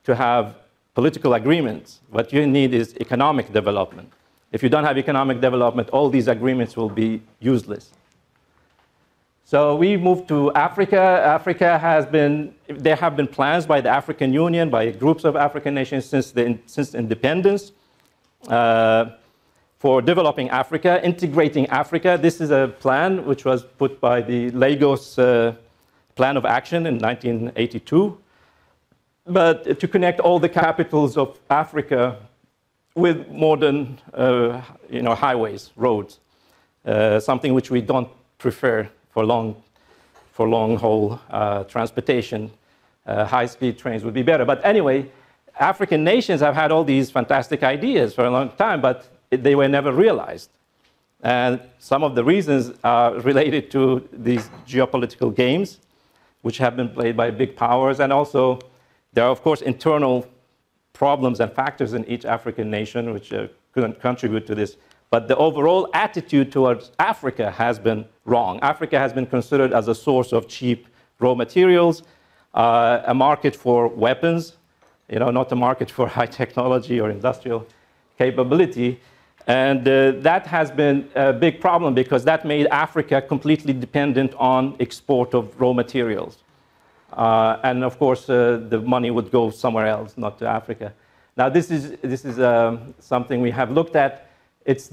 to have political agreements. What you need is economic development. If you don't have economic development, all these agreements will be useless. So we moved to Africa. Africa there have been plans by the African Union, by groups of African nations since independence, for developing Africa, integrating Africa. This is a plan which was put by the Lagos Plan of Action in 1982, but to connect all the capitals of Africa with modern highways, roads, something which we don't prefer for long haul transportation. High-speed trains would be better. But anyway, African nations have had all these fantastic ideas for a long time, but they were never realized. And some of the reasons are related to these geopolitical games, which have been played by big powers. And also, there are, of course, internal problems and factors in each African nation which contribute to this. But the overall attitude towards Africa has been wrong. Africa has been considered as a source of cheap raw materials, a market for weapons, not a market for high technology or industrial capability. And that has been a big problem because that made Africa completely dependent on export of raw materials. And of course, the money would go somewhere else, not to Africa. Now, this is something we have looked at. It's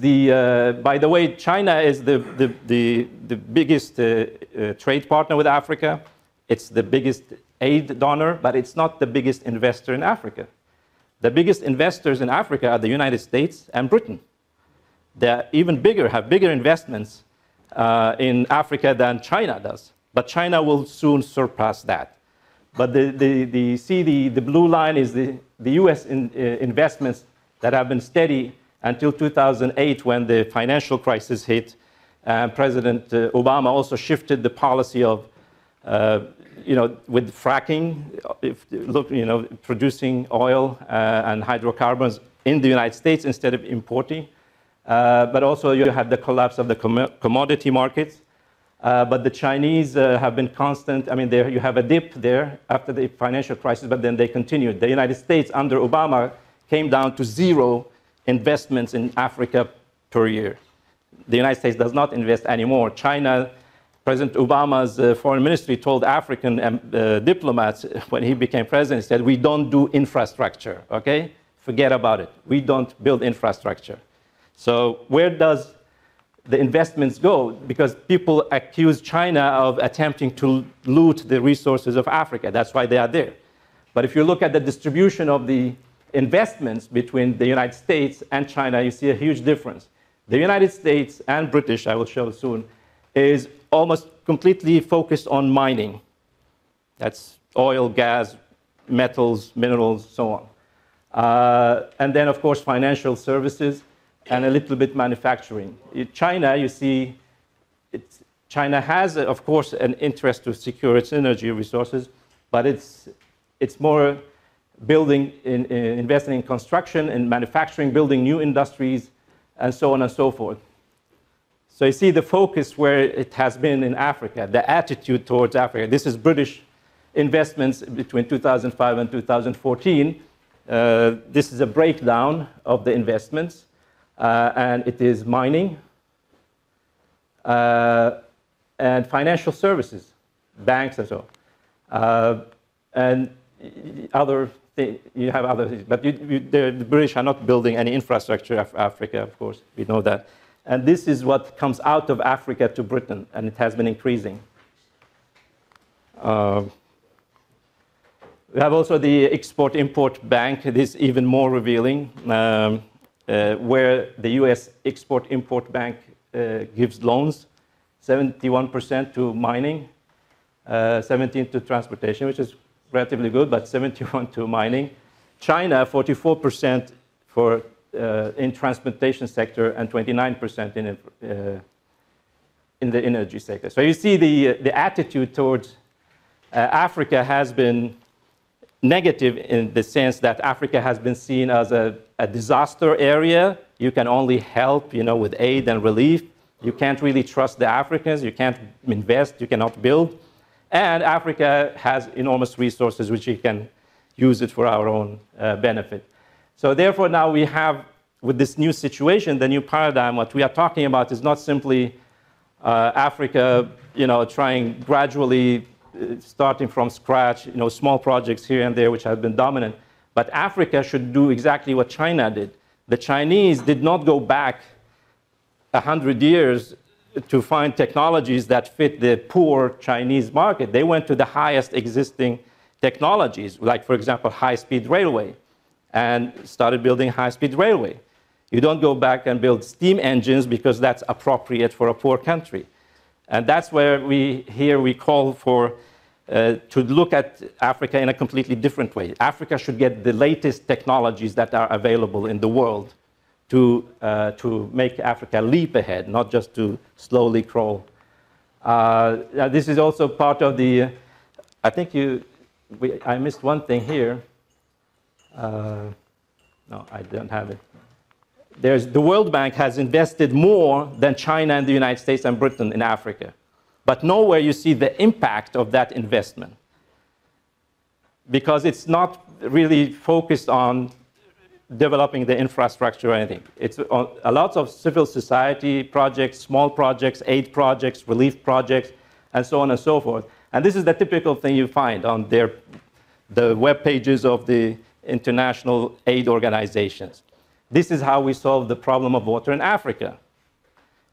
by the way, China is the biggest trade partner with Africa. It's the biggest aid donor, but it's not the biggest investor in Africa. The biggest investors in Africa are the United States and Britain. They're even bigger, have bigger investments in Africa than China does. But China will soon surpass that. But the blue line is the US investments that have been steady until 2008 when the financial crisis hit. President Obama also shifted the policy of, with fracking, producing oil and hydrocarbons in the United States instead of importing. But also you had the collapse of the commodity markets. But the Chinese have been constant. I mean, you have a dip there after the financial crisis, but then they continued. The United States under Obama came down to 0 investments in Africa per year. The United States does not invest anymore. China, President Obama's foreign ministry told African diplomats when he became president, he said, we don't do infrastructure, okay? Forget about it. We don't build infrastructure. So where does the investments go? Because people accuse China of attempting to loot the resources of Africa. That's why they are there. But if you look at the distribution of the investments between the United States and China, you see a huge difference. The United States and British, I will show soon, is almost completely focused on mining. That's oil, gas, metals, minerals, so on. And then, of course, financial services and a little bit manufacturing. In China, you see, China has, of course, an interest to secure its energy resources, but it's more investing in construction and manufacturing, building new industries, and so on and so forth. So you see the focus where it has been in Africa, the attitude towards Africa. This is British investments between 2005 and 2014. This is a breakdown of the investments, and it is mining and financial services, banks and so on. And other things, you have other things, but the British are not building any infrastructure of Africa, of course, we know that. And this is what comes out of Africa to Britain, and it has been increasing. We have also the Export-Import Bank. This is even more revealing, where the US Export-Import Bank gives loans, 71% to mining, 17% to transportation, which is relatively good, but 71% to mining. China, 44% for in transportation sector and 29% in the energy sector. So you see the attitude towards Africa has been negative in the sense that Africa has been seen as a disaster area. You can only help, with aid and relief. You can't really trust the Africans. You can't invest. You cannot build. And Africa has enormous resources which we can use it for our own benefit. So therefore now we have, with this new situation, the new paradigm, what we are talking about is not simply Africa, trying gradually, starting from scratch, small projects here and there which have been dominant. But Africa should do exactly what China did. The Chinese did not go back 100 years to find technologies that fit the poor Chinese market. They went to the highest existing technologies, like, for example, high-speed railway, and started building high-speed railway. You don't go back and build steam engines because that's appropriate for a poor country. And that's where we call for to look at Africa in a completely different way. Africa should get the latest technologies that are available in the world to make Africa leap ahead, not just to slowly crawl. This is also part of the, I think I missed one thing here. No, I don't have it. The World Bank has invested more than China and the United States and Britain in Africa. But nowhere you see the impact of that investment, because it's not really focused on developing the infrastructure or anything. It's a lot of civil society projects, small projects, aid projects, relief projects, and so on and so forth. And this is the typical thing you find on the web pages of the international aid organizations. This is how we solve the problem of water in Africa.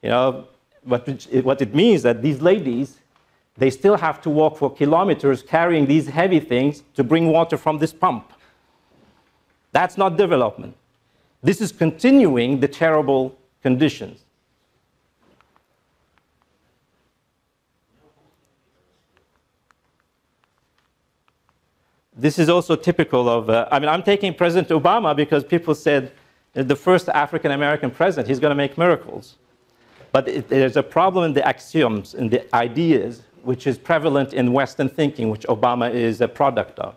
You know, what it means that these ladies, they still have to walk for kilometers carrying these heavy things to bring water from this pump. That's not development. This is continuing the terrible conditions. This is also typical of, I mean, I'm taking President Obama because people said the first African-American president, he's going to make miracles. But there's a problem in the axioms, in the ideas, which is prevalent in Western thinking, which Obama is a product of.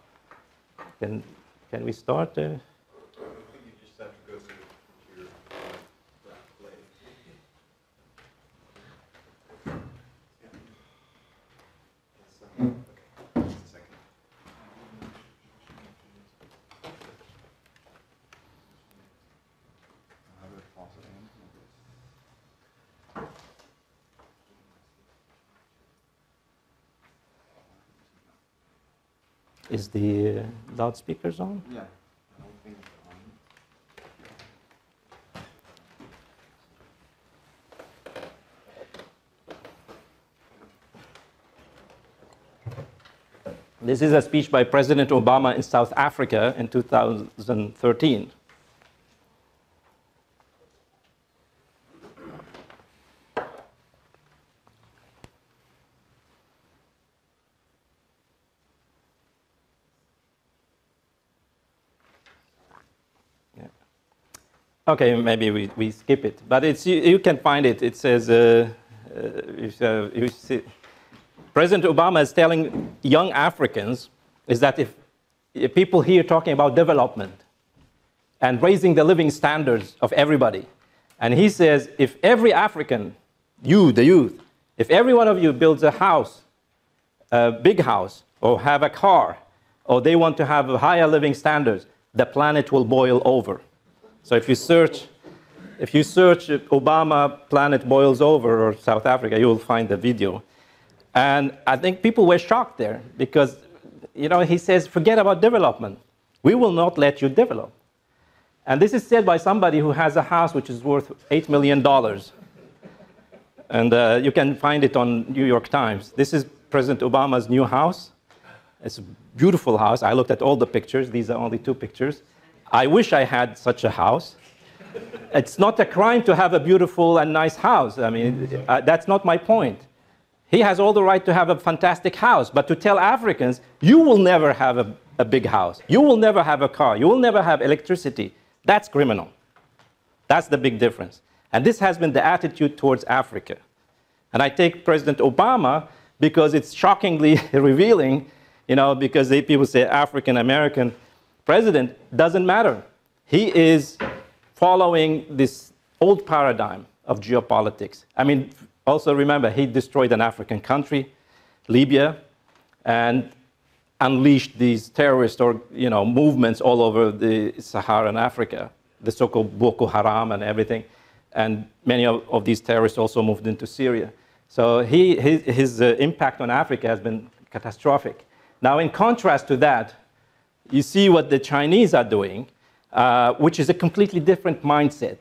Can we start? I think you just have to go to your play. Okay, just a second. Is the loudspeakers on? Yeah, I don't think it's on. This is a speech by President Obama in South Africa in 2013. Okay, maybe we skip it, but it's, you can find it. It says, you see, President Obama is telling young Africans is that if people hear talking about development and raising the living standards of everybody, and he says, if every African, you, the youth, if every one of you builds a house, a big house, or have a car, or they want to have higher living standards, the planet will boil over. So if you search Obama planet boils over or South Africa, you will find the video. And I think people were shocked there because, you know, he says, forget about development. We will not let you develop. And this is said by somebody who has a house which is worth $8 million. And you can find it on New York Times. This is President Obama's new house. It's a beautiful house. I looked at all the pictures. These are only 2 pictures. I wish I had such a house. It's not a crime to have a beautiful and nice house. I mean, that's not my point. He has all the right to have a fantastic house, but to tell Africans, you will never have a big house. You will never have a car. You will never have electricity. That's criminal. That's the big difference. And this has been the attitude towards Africa. And I take President Obama because it's shockingly revealing, you know, because people say African-American president doesn't matter. He is following this old paradigm of geopolitics. I mean, also remember, he destroyed an African country, Libya, and unleashed these terrorist movements all over the Saharan Africa, the so-called Boko Haram and everything. And many of these terrorists also moved into Syria. So his impact on Africa has been catastrophic. Now, in contrast to that, you see what the Chinese are doing, which is a completely different mindset.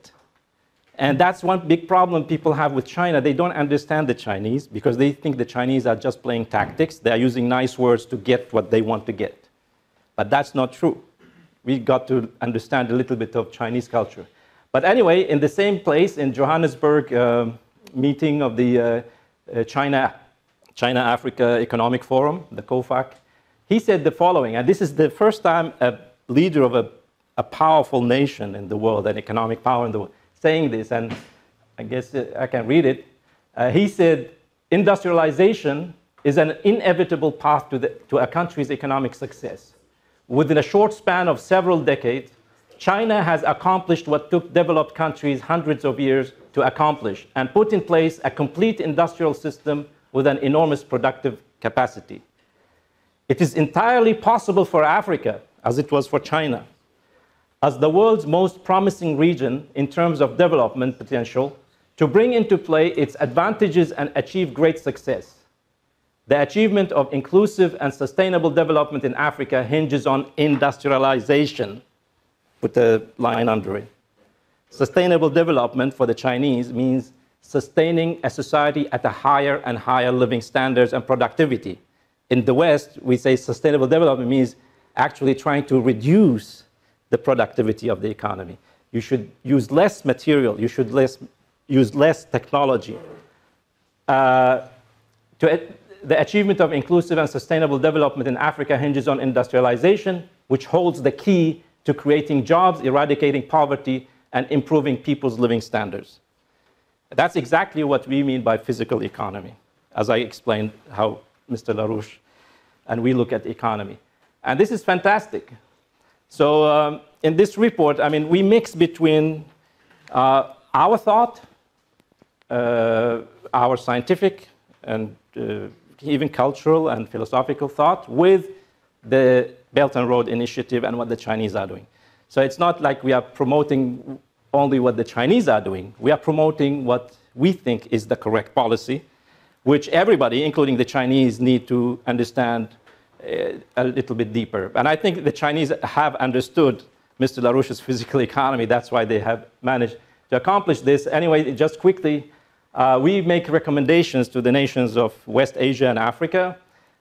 And that's one big problem people have with China. They don't understand the Chinese because they think the Chinese are just playing tactics. They are using nice words to get what they want to get. But that's not true. We got to understand a little bit of Chinese culture. But anyway, in the same place, in Johannesburg meeting of the China-Africa Economic Forum, the COFAC, he said the following, and this is the first time a leader of a powerful nation in the world, an economic power in the world, saying this, and I guess I can read it. He said, industrialization is an inevitable path to a country's economic success. Within a short span of several decades, China has accomplished what took developed countries hundreds of years to accomplish and put in place a complete industrial system with an enormous productive capacity. It is entirely possible for Africa, as it was for China, as the world's most promising region in terms of development potential to bring into play its advantages and achieve great success. The achievement of inclusive and sustainable development in Africa hinges on industrialization. Put a line under it. Sustainable development for the Chinese means sustaining a society at a higher and higher living standards and productivity. In the West, we say sustainable development means actually trying to reduce the productivity of the economy. You should use less material, you should use less technology. The achievement of inclusive and sustainable development in Africa hinges on industrialization, which holds the key to creating jobs, eradicating poverty, and improving people's living standards. That's exactly what we mean by physical economy, as I explained how Mr. LaRouche and we look at the economy. And this is fantastic. So in this report, I mean, we mix between our thought, our scientific and even cultural and philosophical thought with the Belt and Road Initiative and what the Chinese are doing. So it's not like we are promoting only what the Chinese are doing. We are promoting what we think is the correct policy, which everybody, including the Chinese, need to understand a little bit deeper. And I think the Chinese have understood Mr. LaRouche's physical economy. That's why they have managed to accomplish this. Anyway, just quickly, we make recommendations to the nations of West Asia and Africa.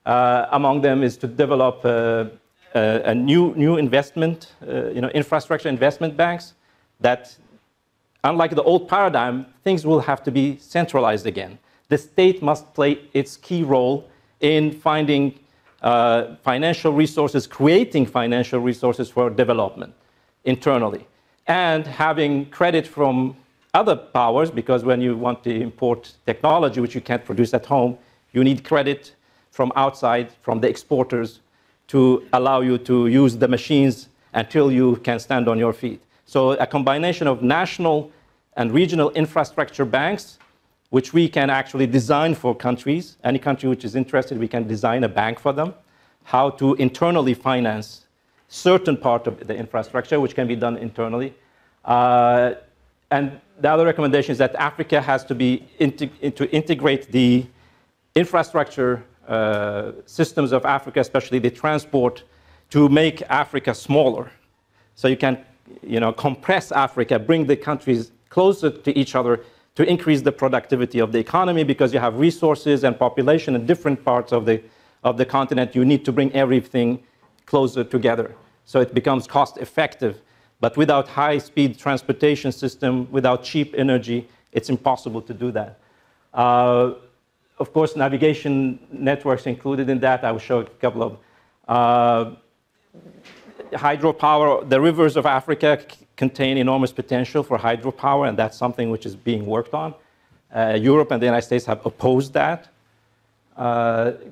Among them is to develop a new investment, infrastructure investment banks that, unlike the old paradigm, things will have to be centralized again. The state must play its key role in finding financial resources, creating financial resources for development internally, and having credit from other powers, because when you want to import technology which you can't produce at home, you need credit from outside, from the exporters, to allow you to use the machines until you can stand on your feet. So a combination of national and regional infrastructure banks, which we can actually design for countries. Any country which is interested, we can design a bank for them, how to internally finance certain part of the infrastructure, which can be done internally. And the other recommendation is that Africa has to be to integrate the infrastructure systems of Africa, especially the transport, to make Africa smaller. So you can, compress Africa, bring the countries closer to each other to increase the productivity of the economy, because you have resources and population in different parts of the continent. You need to bring everything closer together so it becomes cost effective. But without high-speed transportation system, without cheap energy, it's impossible to do that. Of course, navigation networks included in that. I will show a couple of hydropower. The rivers of Africa contain enormous potential for hydropower, and that's something which is being worked on. Europe and the United States have opposed that.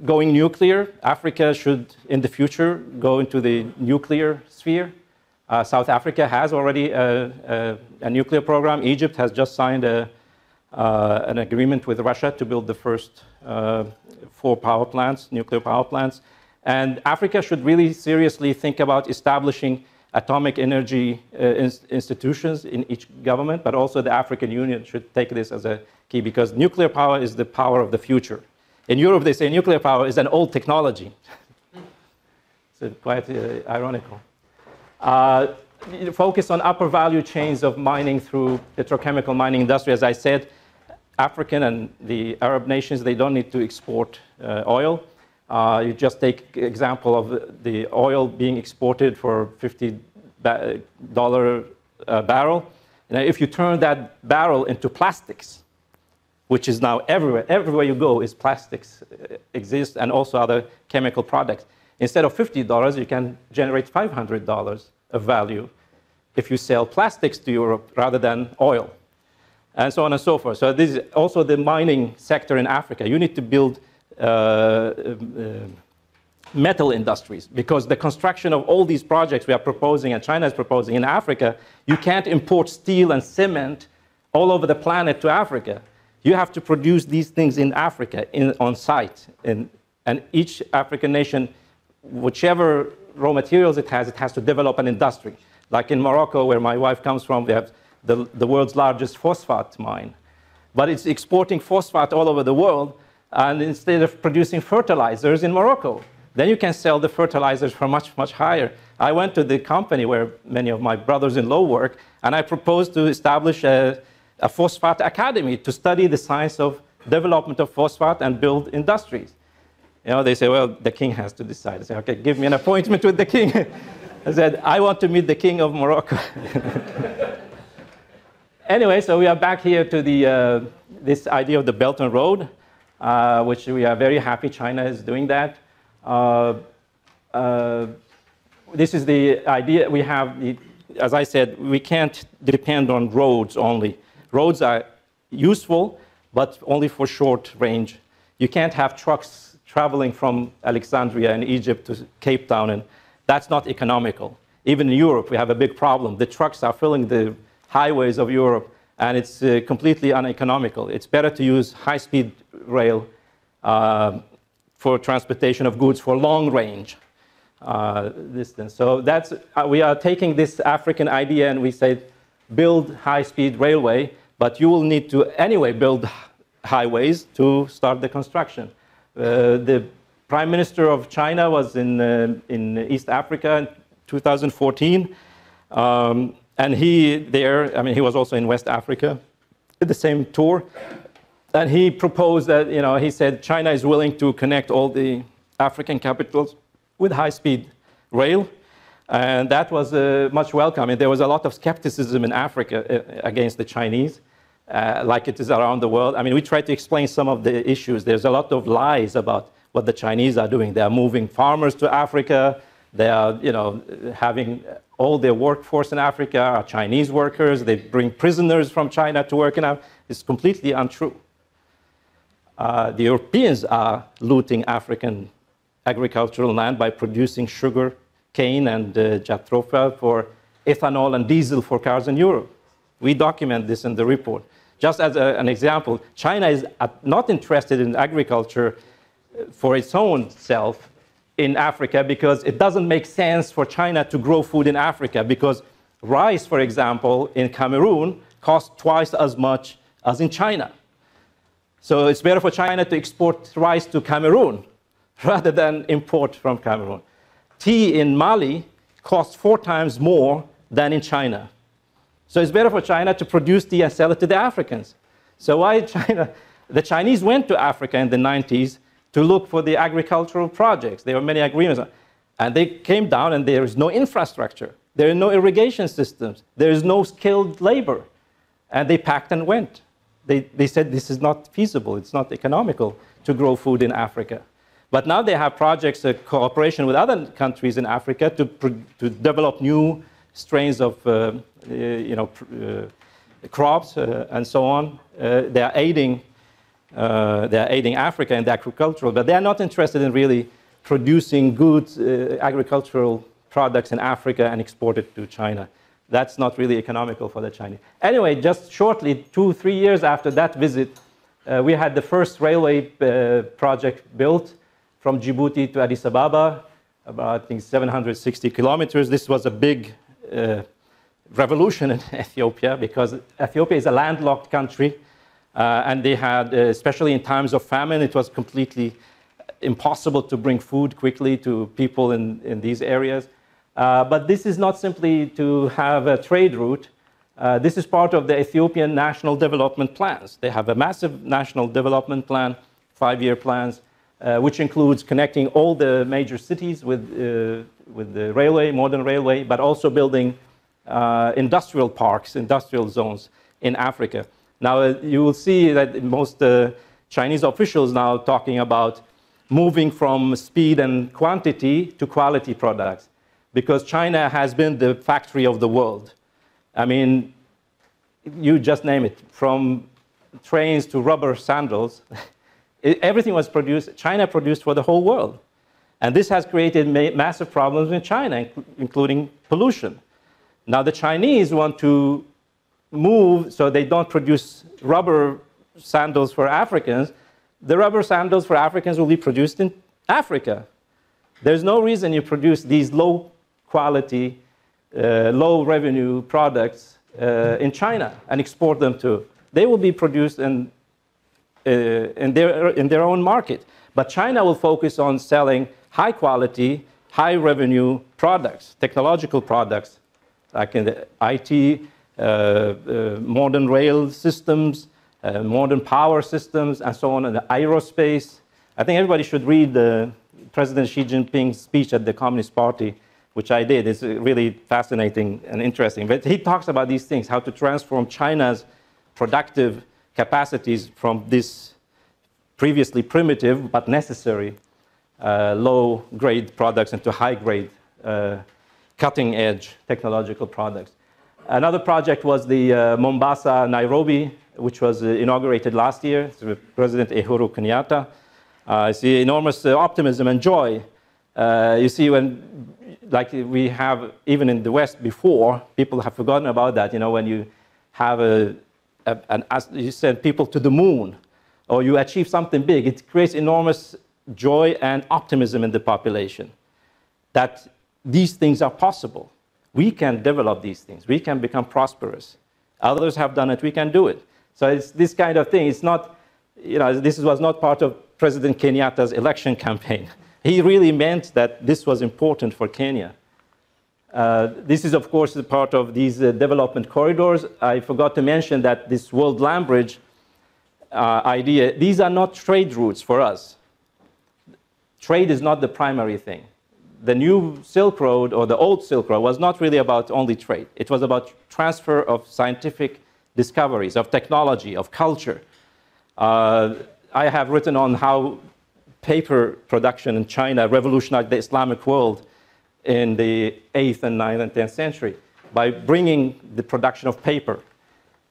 Going nuclear, Africa should, in the future, go into the nuclear sphere. South Africa has already a nuclear program. Egypt has just signed an agreement with Russia to build the first 4 power plants, nuclear power plants. And Africa should really seriously think about establishing atomic energy institutions in each government, but also the African Union should take this as a key, because nuclear power is the power of the future. In Europe, they say nuclear power is an old technology. It's quite ironical. Focus on upper value chains of mining through petrochemical mining industry. As I said, African and the Arab nations, they don't need to export oil. You just take example of the oil being exported for $50 a barrel. If you turn that barrel into plastics, which is now everywhere you go is plastics exist, and also other chemical products. Instead of $50, you can generate $500 of value if you sell plastics to Europe rather than oil, and so on and so forth. So this is also the mining sector in Africa. You need to build metal industries, because the construction of all these projects we are proposing and China is proposing in Africa, you can't import steel and cement all over the planet to Africa. You have to produce these things in Africa, on site. And each African nation, whichever raw materials it has to develop an industry. Like in Morocco, where my wife comes from, we have the world's largest phosphate mine. But it's exporting phosphate all over the world, and instead of producing fertilizers in Morocco, then you can sell the fertilizers for much, much higher. I went to the company where many of my brothers-in-law work, and I proposed to establish a phosphate academy to study the science of development of phosphate and build industries. You know, they say, well, the king has to decide. I say, okay, give me an appointment with the king. I said, I want to meet the king of Morocco. Anyway, so we are back here to this idea of the Belt and Road, which we are very happy China is doing that. This is the idea we have. As I said, we can't depend on roads only. Roads are useful, but only for short range. You can't have trucks traveling from Alexandria in Egypt to Cape Town, and that's not economical. Even in Europe, we have a big problem. The trucks are filling the highways of Europe, and it's completely uneconomical. It's better to use high-speed rail for transportation of goods for long range distance. So that's, we are taking this African idea and we say, build high-speed railway, but you will need to anyway build highways to start the construction. The Prime Minister of China was in East Africa in 2014. And he was also in West Africa, did the same tour. And he proposed that, he said China is willing to connect all the African capitals with high-speed rail. And that was much welcome. And there was a lot of skepticism in Africa against the Chinese, like it is around the world. I mean, we tried to explain some of the issues. There's a lot of lies about what the Chinese are doing. They are moving farmers to Africa. They are, having all their workforce in Africa are Chinese workers. They bring prisoners from China to work in Africa. It's completely untrue. The Europeans are looting African agricultural land by producing sugar, cane, and jatropha for ethanol and diesel for cars in Europe. We document this in the report. Just as an example, China is not interested in agriculture for its own self in Africa because it doesn't make sense for China to grow food in Africa because rice, for example, in Cameroon costs twice as much as in China. So it's better for China to export rice to Cameroon rather than import from Cameroon. Tea in Mali costs 4 times more than in China. So it's better for China to produce tea and sell it to the Africans. So why China? The Chinese went to Africa in the 90s to look for the agricultural projects. There were many agreements. And they came down and there is no infrastructure. There are no irrigation systems. There is no skilled labor. And they packed and went. They said this is not feasible. It's not economical to grow food in Africa. But now they have projects, cooperation with other countries in Africa to develop new strains of crops and so on. They are aiding Africa in the agricultural, but they are not interested in really producing good agricultural products in Africa and export it to China. That's not really economical for the Chinese. Anyway, just shortly, 2-3 years after that visit, we had the first railway project built from Djibouti to Addis Ababa, about, I think, 760 kilometers. This was a big revolution in Ethiopia because Ethiopia is a landlocked country. And they had, especially in times of famine, it was completely impossible to bring food quickly to people in these areas. But this is not simply to have a trade route. This is part of the Ethiopian National Development Plans. They have a massive national development plan, 5-year plans, which includes connecting all the major cities with the railway, modern railway, but also building industrial parks, industrial zones in Africa. Now, you will see that most Chinese officials now talking about moving from speed and quantity to quality products because China has been the factory of the world. I mean, you just name it, from trains to rubber sandals, everything was produced, China produced for the whole world. And this has created massive problems in China, including pollution. Now, the Chinese want to move so they don't produce rubber sandals for Africans. The rubber sandals for Africans will be produced in Africa. There's no reason you produce these low quality low revenue products in China and export them to. They will be produced in their own market. But China will focus on selling high quality, high revenue products, technological products, like in the IT, modern rail systems, modern power systems, and so on, and the aerospace. I think everybody should read President Xi Jinping's speech at the Communist Party, which I did. It's really fascinating and interesting. But he talks about these things, how to transform China's productive capacities from this previously primitive but necessary low-grade products into high-grade, cutting-edge technological products. Another project was the Mombasa-Nairobi, which was inaugurated last year through President Uhuru Kenyatta. I see enormous optimism and joy. You see, when, like we have even in the West before, people have forgotten about that. You know, when you have you send people to the moon, or you achieve something big, it creates enormous joy and optimism in the population that these things are possible. We can develop these things. We can become prosperous. Others have done it. We can do it. So it's this kind of thing. It's not, you know, this was not part of President Kenyatta's election campaign. He really meant that this was important for Kenya. This is, of course, a part of these development corridors. I forgot to mention that this World Land Bridge idea, these are not trade routes for us. Trade is not the primary thing. The new Silk Road or the old Silk Road was not really about only trade. It was about transfer of scientific discoveries, of technology, of culture. I have written on how paper production in China revolutionized the Islamic world in the 8th and 9th and 10th century by bringing the production of paper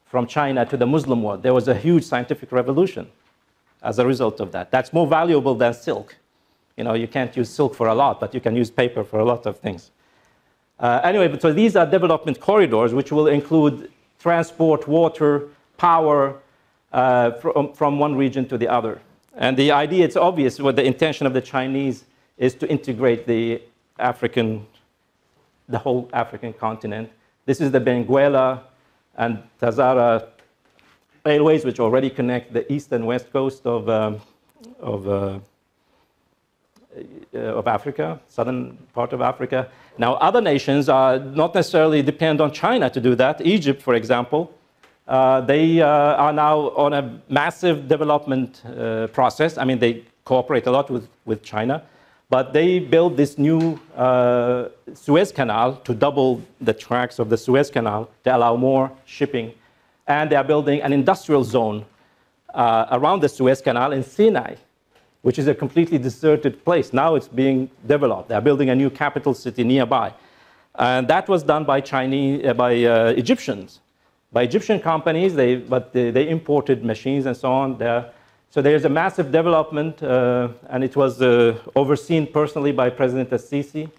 from China to the Muslim world. There was a huge scientific revolution as a result of that. That's more valuable than silk. You know, you can't use silk for a lot, but you can use paper for a lot of things. Anyway, so these are development corridors which will include transport, water, power from one region to the other. And the idea, it's obvious what the intention of the Chinese is to integrate the whole African continent. This is the Benguela and Tazara railways, which already connect the east and west coast of Africa, southern part of Africa. Now, other nations not necessarily depend on China to do that. Egypt, for example, they are now on a massive development process. I mean, they cooperate a lot with China, but they built this new Suez Canal to double the tracks of the Suez Canal to allow more shipping. And they are building an industrial zone around the Suez Canal in Sinai, which is a completely deserted place. Now it's being developed. They're building a new capital city nearby. And that was done by Egyptians. By Egyptian companies, but they imported machines and so on. So there's a massive development, and it was overseen personally by President Al-Sisi.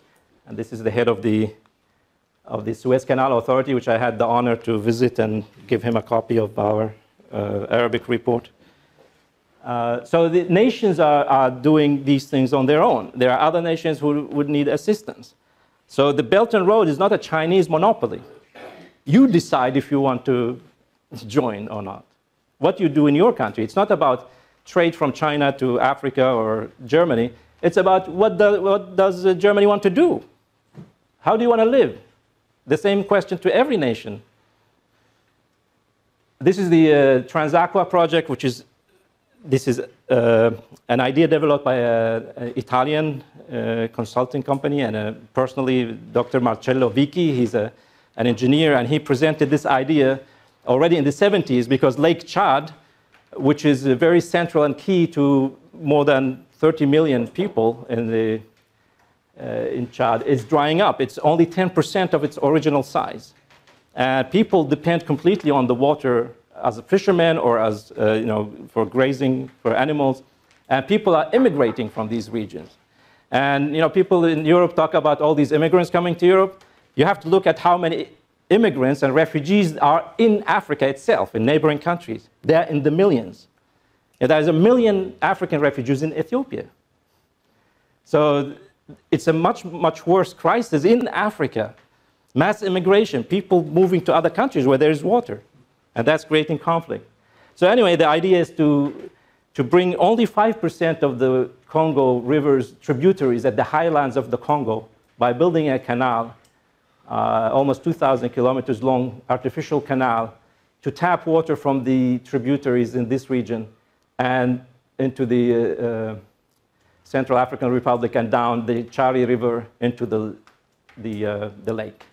And this is the head of the Suez Canal Authority, which I had the honor to visit and give him a copy of our Arabic report. So the nations are doing these things on their own. There are other nations who would need assistance. So the Belt and Road is not a Chinese monopoly. You decide if you want to join or not. What you do in your country. It's not about trade from China to Africa or Germany. It's about what does Germany want to do? How do you want to live? The same question to every nation. This is the Transaqua project, which is an idea developed by an Italian consulting company, and personally, Dr. Marcello Vicchi. He's an engineer, and he presented this idea already in the 70s because Lake Chad, which is very central and key to more than 30 million people in Chad, is drying up. It's only 10% of its original size. People depend completely on the water as a fisherman or as, for grazing for animals. And people are immigrating from these regions. And, people in Europe talk about all these immigrants coming to Europe. You have to look at how many immigrants and refugees are in Africa itself, in neighboring countries. They're in the millions. And there's 1 million African refugees in Ethiopia. So it's a much, much worse crisis in Africa Mass immigration, people moving to other countries where there is water. And that's creating conflict. So anyway, the idea is to bring only 5% of the Congo River's tributaries at the highlands of the Congo by building a canal, almost 2,000 kilometers long, artificial canal, to tap water from the tributaries in this region and into the Central African Republic and down the Chari River into the lake.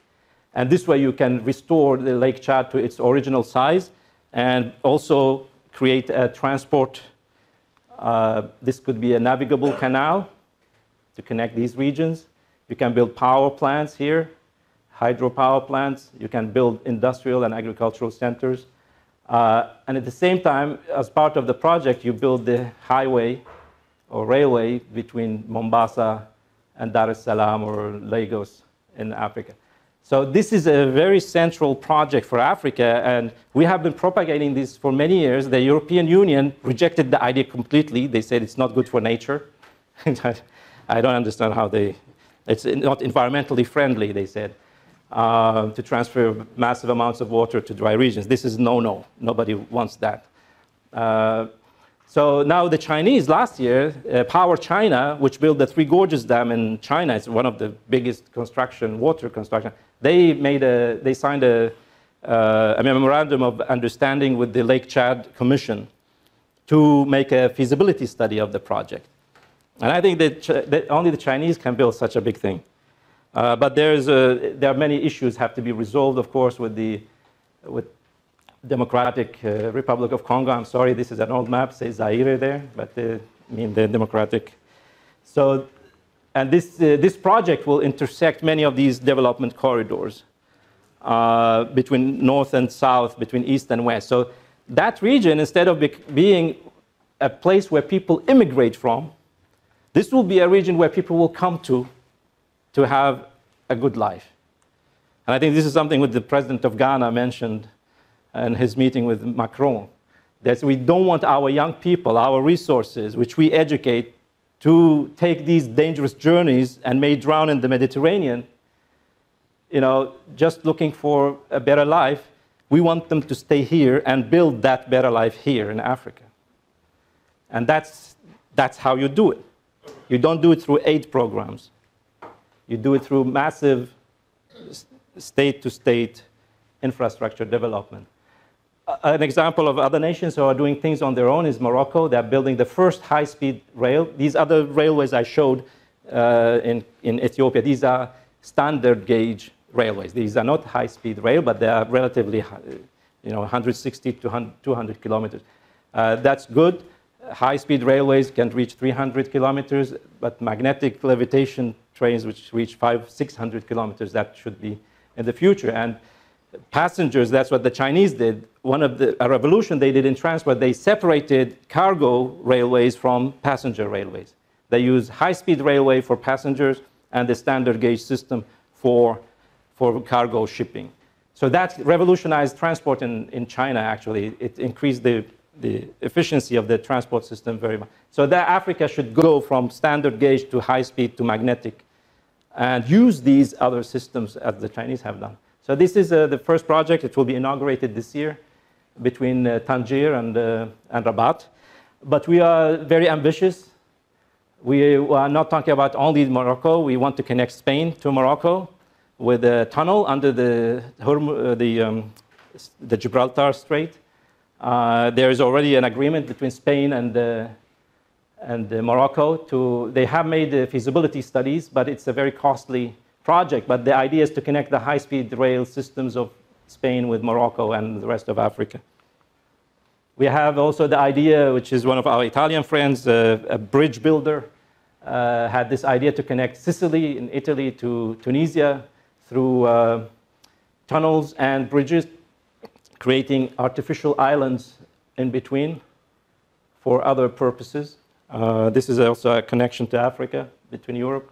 And this way you can restore the Lake Chad to its original size and also create a transport. This could be a navigable canal to connect these regions. You can build power plants here, hydropower plants. You can build industrial and agricultural centers. And at the same time, as part of the project, you build the highway or railway between Mombasa and Dar es Salaam or Lagos in Africa. So this is a very central project for Africa, and we have been propagating this for many years. The European Union rejected the idea completely. They said it's not good for nature. I don't understand how it's not environmentally friendly, they said, to transfer massive amounts of water to dry regions. This is no. Nobody wants that. So now the Chinese last year, Power China, which built the Three Gorges Dam in China, it's one of the biggest water construction. They signed a memorandum of understanding with the Lake Chad Commission to make a feasibility study of the project. And I think that only the Chinese can build such a big thing. But there are many issues have to be resolved, of course, with Democratic Republic of Congo. I'm sorry, this is an old map, says Zaire there, but I mean the Democratic. So, and this project will intersect many of these development corridors between north and south, between east and west. So that region, instead of being a place where people immigrate from, this will be a region where people will come to have a good life. And I think this is something that the president of Ghana mentioned in his meeting with Macron, that we don't want our young people, our resources, which we educate, to take these dangerous journeys and may drown in the Mediterranean, just looking for a better life. We want them to stay here and build that better life here in Africa. And that's how you do it. You don't do it through aid programs. You do it through massive state-to-state infrastructure development. An example of other nations who are doing things on their own is Morocco. They're building the first high-speed rail. These other railways I showed in Ethiopia, these are standard gauge railways. These are not high-speed rail, but they are relatively, 160 to 200 kilometers. That's good. High-speed railways can reach 300 kilometers, but magnetic levitation trains which reach 500-600 kilometers, that should be in the future. And passengers, that's what the Chinese did. A revolution they did in transport, they separated cargo railways from passenger railways. They use high-speed railway for passengers and the standard gauge system for cargo shipping. So that revolutionized transport in China, actually. It increased the efficiency of the transport system very much. So that Africa should go from standard gauge to high-speed to magnetic and use these other systems as the Chinese have done. So this is the first project. It will be inaugurated this year between Tangier and Rabat. But we are very ambitious. We are not talking about only Morocco. We want to connect Spain to Morocco with a tunnel under the Gibraltar Strait. There is already an agreement between Spain and Morocco. They have made feasibility studies, but it's a very costly project. But the idea is to connect the high-speed rail systems of Spain with Morocco and the rest of Africa. We have also the idea, which is one of our Italian friends, a bridge builder, had this idea to connect Sicily in Italy to Tunisia through tunnels and bridges, creating artificial islands in between for other purposes. This is also a connection to Africa between Europe.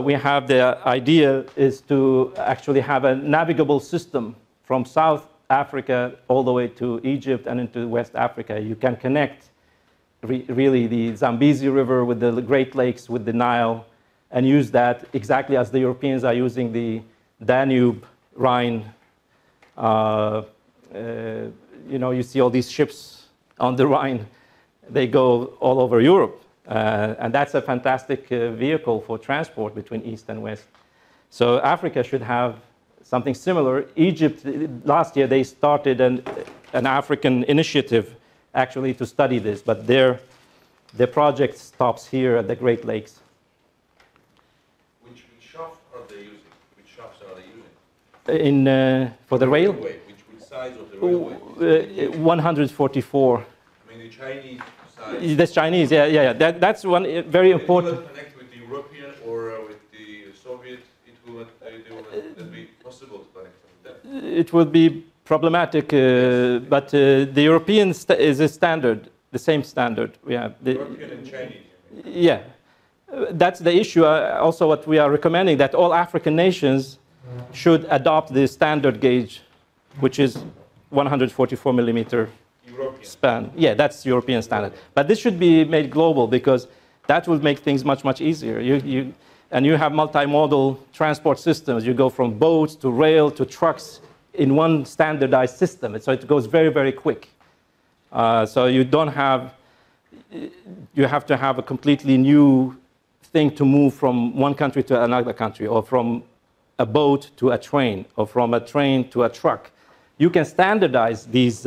We have the idea is to actually have a navigable system from South Africa all the way to Egypt and into West Africa. You can connect really the Zambezi River with the Great Lakes with the Nile and use that exactly as the Europeans are using the Danube, Rhine. You see all these ships on the Rhine. They go all over Europe. And that's a fantastic vehicle for transport between East and West. So Africa should have something similar. Egypt, last year, they started an African initiative actually to study this, but their project stops here at the Great Lakes. Which shaft are they using? Which shafts are they using? For the rail? Which size of the railway? 144. I mean, the Chinese side. That's Chinese, yeah. That's one very important. It will connect with the European or with the Soviet. It will not be possible to connect with them. It will be problematic, but the European is a standard, the same standard. We have European and Chinese. Yeah, that's the issue. Also, what we are recommending that all African nations should adopt the standard gauge, which is 144 millimeter European span. Yeah, that's European standard. But this should be made global because that will make things much easier. And you have multimodal transport systems. You go from boats to rail to trucks in one standardized system. So it goes very quick. So you have to have a completely new thing to move from one country to another country, or from a boat to a train, or from a train to a truck. You can standardize these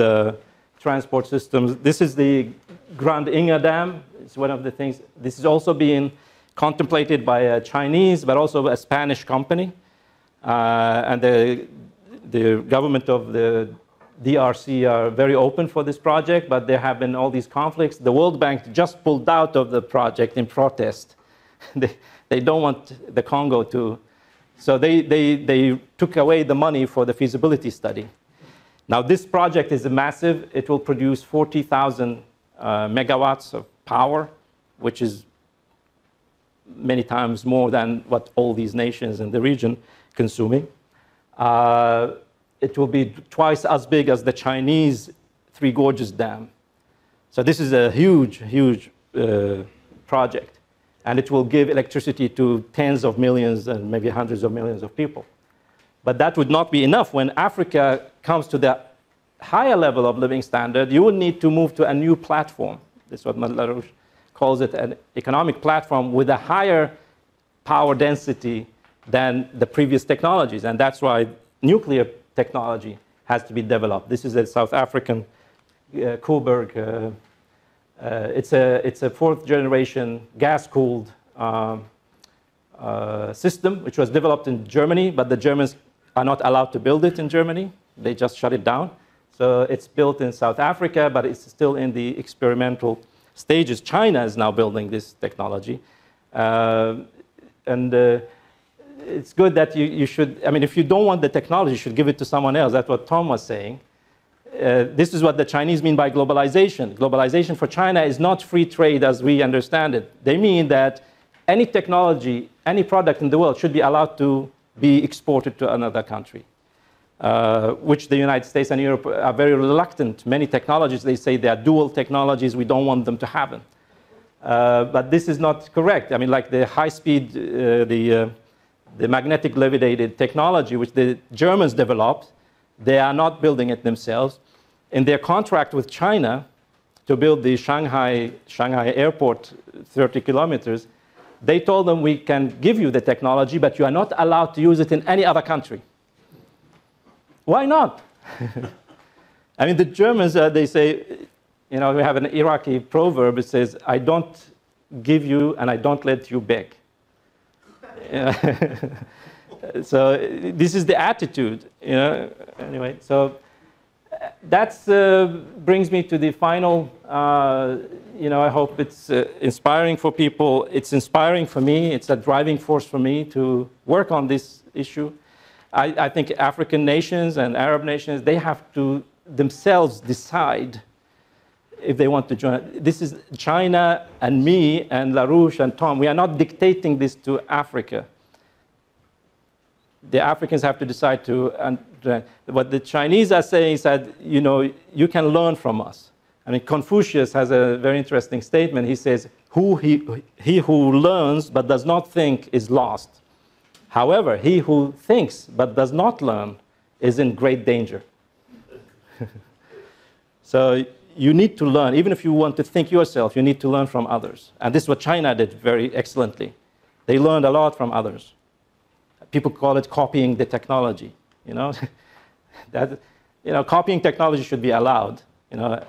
transport systems. This is the Grand Inga Dam. It's one of the things. This is also being contemplated by a Chinese, but also a Spanish company. And the government of the DRC are very open for this project, but there have been all these conflicts. The World Bank just pulled out of the project in protest. They don't want the Congo to, so they took away the money for the feasibility study. Now this project is massive. It will produce 40,000 megawatts of power, which is many times more than what all these nations in the region consuming. It will be twice as big as the Chinese Three Gorges Dam. So this is a huge project. And it will give electricity to tens of millions and maybe hundreds of millions of people. But that would not be enough. When Africa comes to the higher level of living standard, you will need to move to a new platform. This is what LaRouche calls it, an economic platform with a higher power density than the previous technologies. And that's why nuclear technology has to be developed. This is a South African Coburg. It's a fourth generation gas-cooled system, which was developed in Germany, but the Germans are not allowed to build it in Germany. They just shut it down. So it's built in South Africa, but it's still in the experimental stages. China is now building this technology. It's good that you should, I mean, if you don't want the technology, you should give it to someone else. That's what Tom was saying. This is what the Chinese mean by globalization. Globalization for China is not free trade as we understand it. They mean that any technology, any product in the world should be allowed to be exported to another country, which the United States and Europe are very reluctant. Many technologies, they say they are dual technologies, we don't want them to happen. But this is not correct. I mean, like the high-speed, the magnetic levitated technology, which the Germans developed, they are not building it themselves. In their contract with China to build the Shanghai airport 30 kilometers, they told them, we can give you the technology, but you are not allowed to use it in any other country. Why not? I mean, the Germans, they say, you know, we have an Iraqi proverb, it says, I don't give you and I don't let you beg. So this is the attitude, you know. Anyway, so that brings me to the final, you know, I hope it's inspiring for people. It's inspiring for me. It's a driving force for me to work on this issue. I think African nations and Arab nations, they have to themselves decide if they want to join. This is China and me and LaRouche and Tom. We are not dictating this to Africa. The Africans have to decide to, what the Chinese are saying is that, you know, you can learn from us. I mean, Confucius has a very interesting statement. He says, he who learns but does not think is lost. However, he who thinks but does not learn is in great danger. So you need to learn. Even if you want to think yourself, you need to learn from others. And this is what China did very excellently. They learned a lot from others. People call it copying the technology. You know, that, you know, copying technology should be allowed, you know,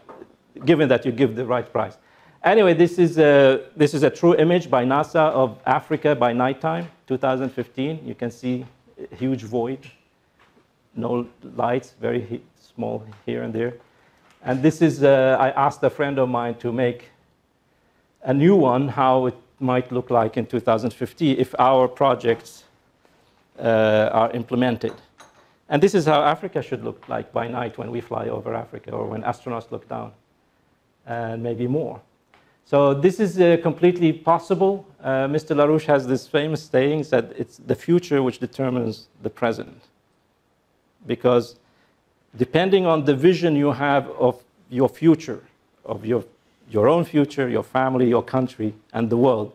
given that you give the right price. Anyway, this is a true image by NASA of Africa by nighttime, 2015. You can see a huge void, no lights, very small here and there. And this is, I asked a friend of mine to make a new one, how it might look like in 2050 if our projects are implemented. And this is how Africa should look like by night when we fly over Africa, or when astronauts look down, and maybe more. So this is completely possible. Mr. LaRouche has this famous saying that it's the future which determines the present. Because depending on the vision you have of your future, of your own future, your family, your country, and the world,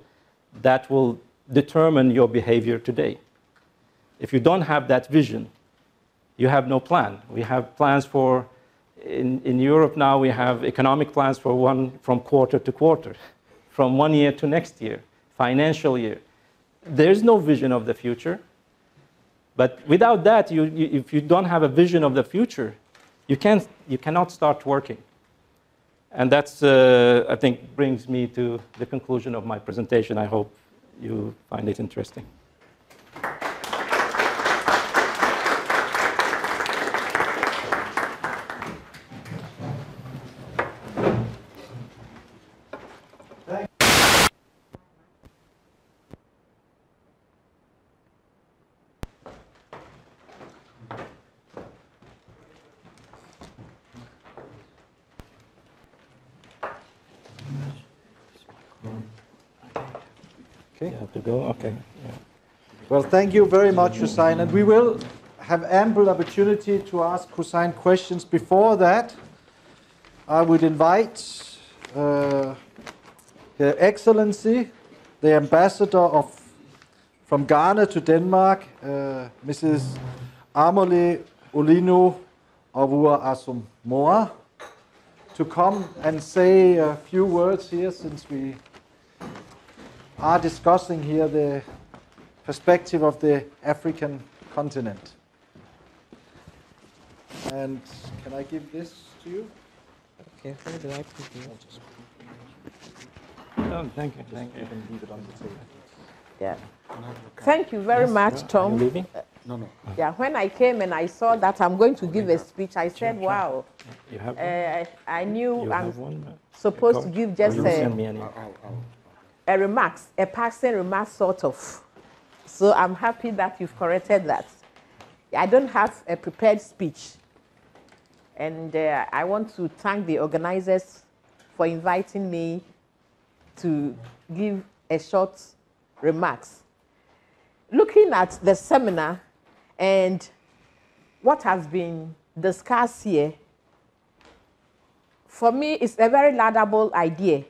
that will determine your behavior today. If you don't have that vision, you have no plan. We have plans for, in Europe now, we have economic plans for from quarter to quarter, from 1 year to next year, financial year. There's no vision of the future. But without that, if you don't have a vision of the future, you cannot start working. And that's, I think, brings me to the conclusion of my presentation. I hope you find it interesting. Okay. You have to go? Okay. Yeah. Well, thank you very much, Hussein. And we will have ample opportunity to ask Hussein questions. Before that, I would invite Her Excellency, the Ambassador from Ghana to Denmark, Mrs. Amole Olinu Awua Asum-Moa, to come and say a few words here, since we are discussing here the perspective of the African continent. And can I give this to you? Okay, where did I put it? Oh, thank you. Thank you. You can leave it on the table. Yeah. Thank you very much, Are you Tom. leaving? No. Yeah, when I came and I saw that I'm going to give a speech, I said, wow. You have one? I knew You I'm have one? supposed to give just Or you send me any? a remarks, a passing remark sort of. So I'm happy that you've corrected that. I don't have a prepared speech. And I want to thank the organizers for inviting me to give a short remarks. Looking at the seminar and what has been discussed here, for me, it's a very laudable idea,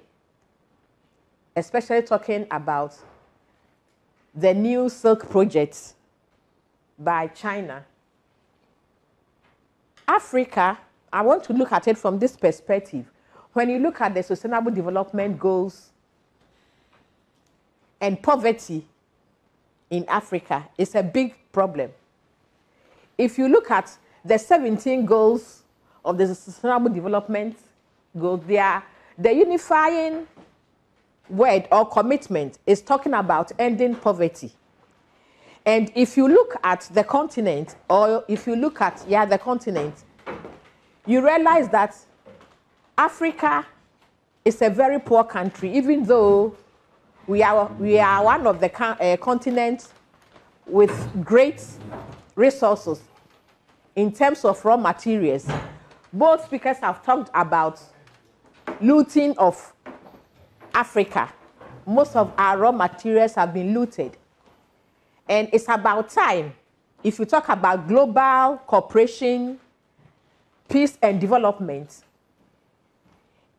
especially talking about the new silk project by China. Africa, I want to look at it from this perspective. When you look at the Sustainable Development Goals and poverty in Africa, it's a big problem. If you look at the 17 goals of the Sustainable Development Goals, the unifying word or commitment is talking about ending poverty. And if you look at the continent, or if you look at, the continent, you realize that Africa is a very poor country, even though we are one of the continents with great resources in terms of raw materials. Both speakers have talked about looting of Africa. Most of our raw materials have been looted. And it's about time, if you talk about global cooperation, peace and development,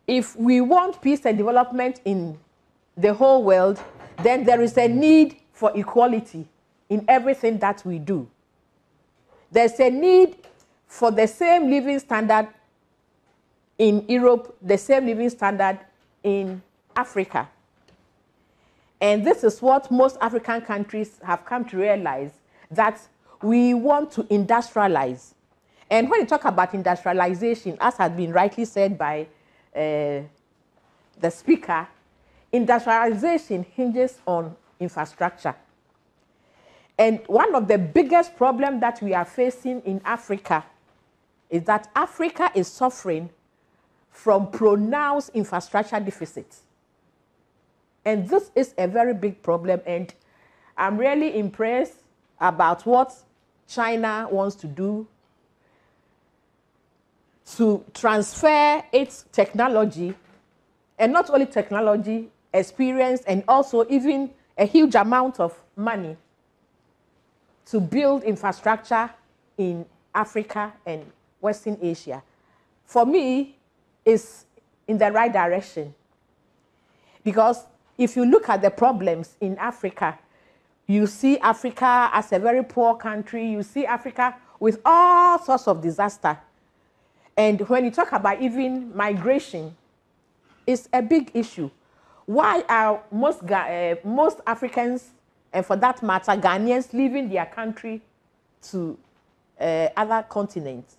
if we want peace and development in the whole world, then there is a need for equality in everything that we do. There's a need for the same living standard in Europe, the same living standard in Africa. And this is what most African countries have come to realize, that we want to industrialize. And when you talk about industrialization, as has been rightly said by the speaker, industrialization hinges on infrastructure. And one of the biggest problems that we are facing in Africa is that Africa is suffering from pronounced infrastructure deficits. And this is a very big problem, and I'm really impressed about what China wants to do to transfer its technology, and not only technology, experience, and also even a huge amount of money to build infrastructure in Africa and Western Asia. For me, it's in the right direction. Because if you look at the problems in Africa, you see Africa as a very poor country. You see Africa with all sorts of disaster. And when you talk about even migration, it's a big issue. Why are most Africans, and for that matter, Ghanaians, leaving their country to other continents?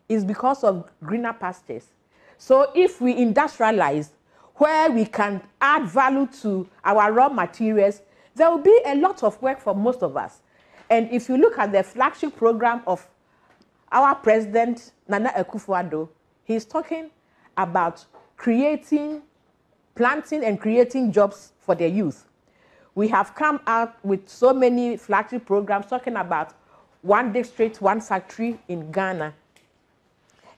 It's because of greener pastures. So if we industrialize, where we can add value to our raw materials, there will be a lot of work for most of us. And if you look at the flagship program of our president, Nana Akufo-Addo, he's talking about planting and creating jobs for the youth. We have come out with so many flagship programs talking about one district, one factory in Ghana.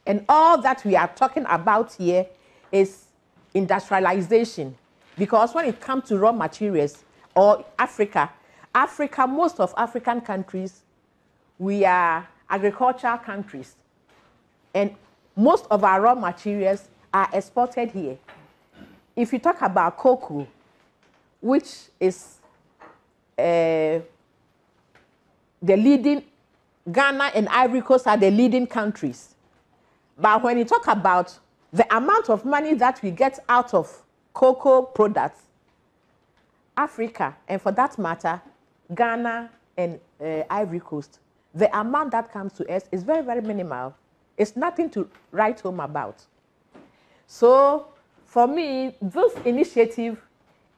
And all that we are talking about here is industrialization. Because when it comes to raw materials, or Africa, most of African countries, we are agricultural countries. And most of our raw materials are exported here. If you talk about cocoa, which is the leading, Ghana and Ivory Coast are the leading countries. But when you talk about the amount of money that we get out of cocoa products, Africa, and for that matter, Ghana and Ivory Coast, the amount that comes to us is very, very minimal. It's nothing to write home about. So for me, this initiative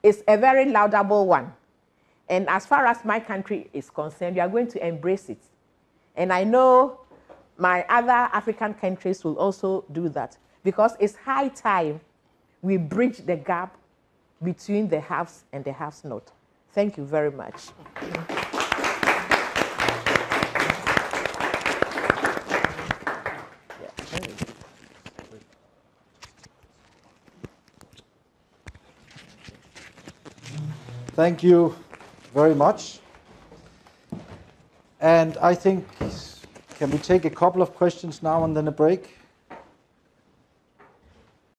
is a very laudable one. And as far as my country is concerned, we are going to embrace it. And I know my other African countries will also do that, because it's high time we bridge the gap between the haves and the haves not. Thank you very much. Thank you very much. And I think, can we take a couple of questions now and then a break?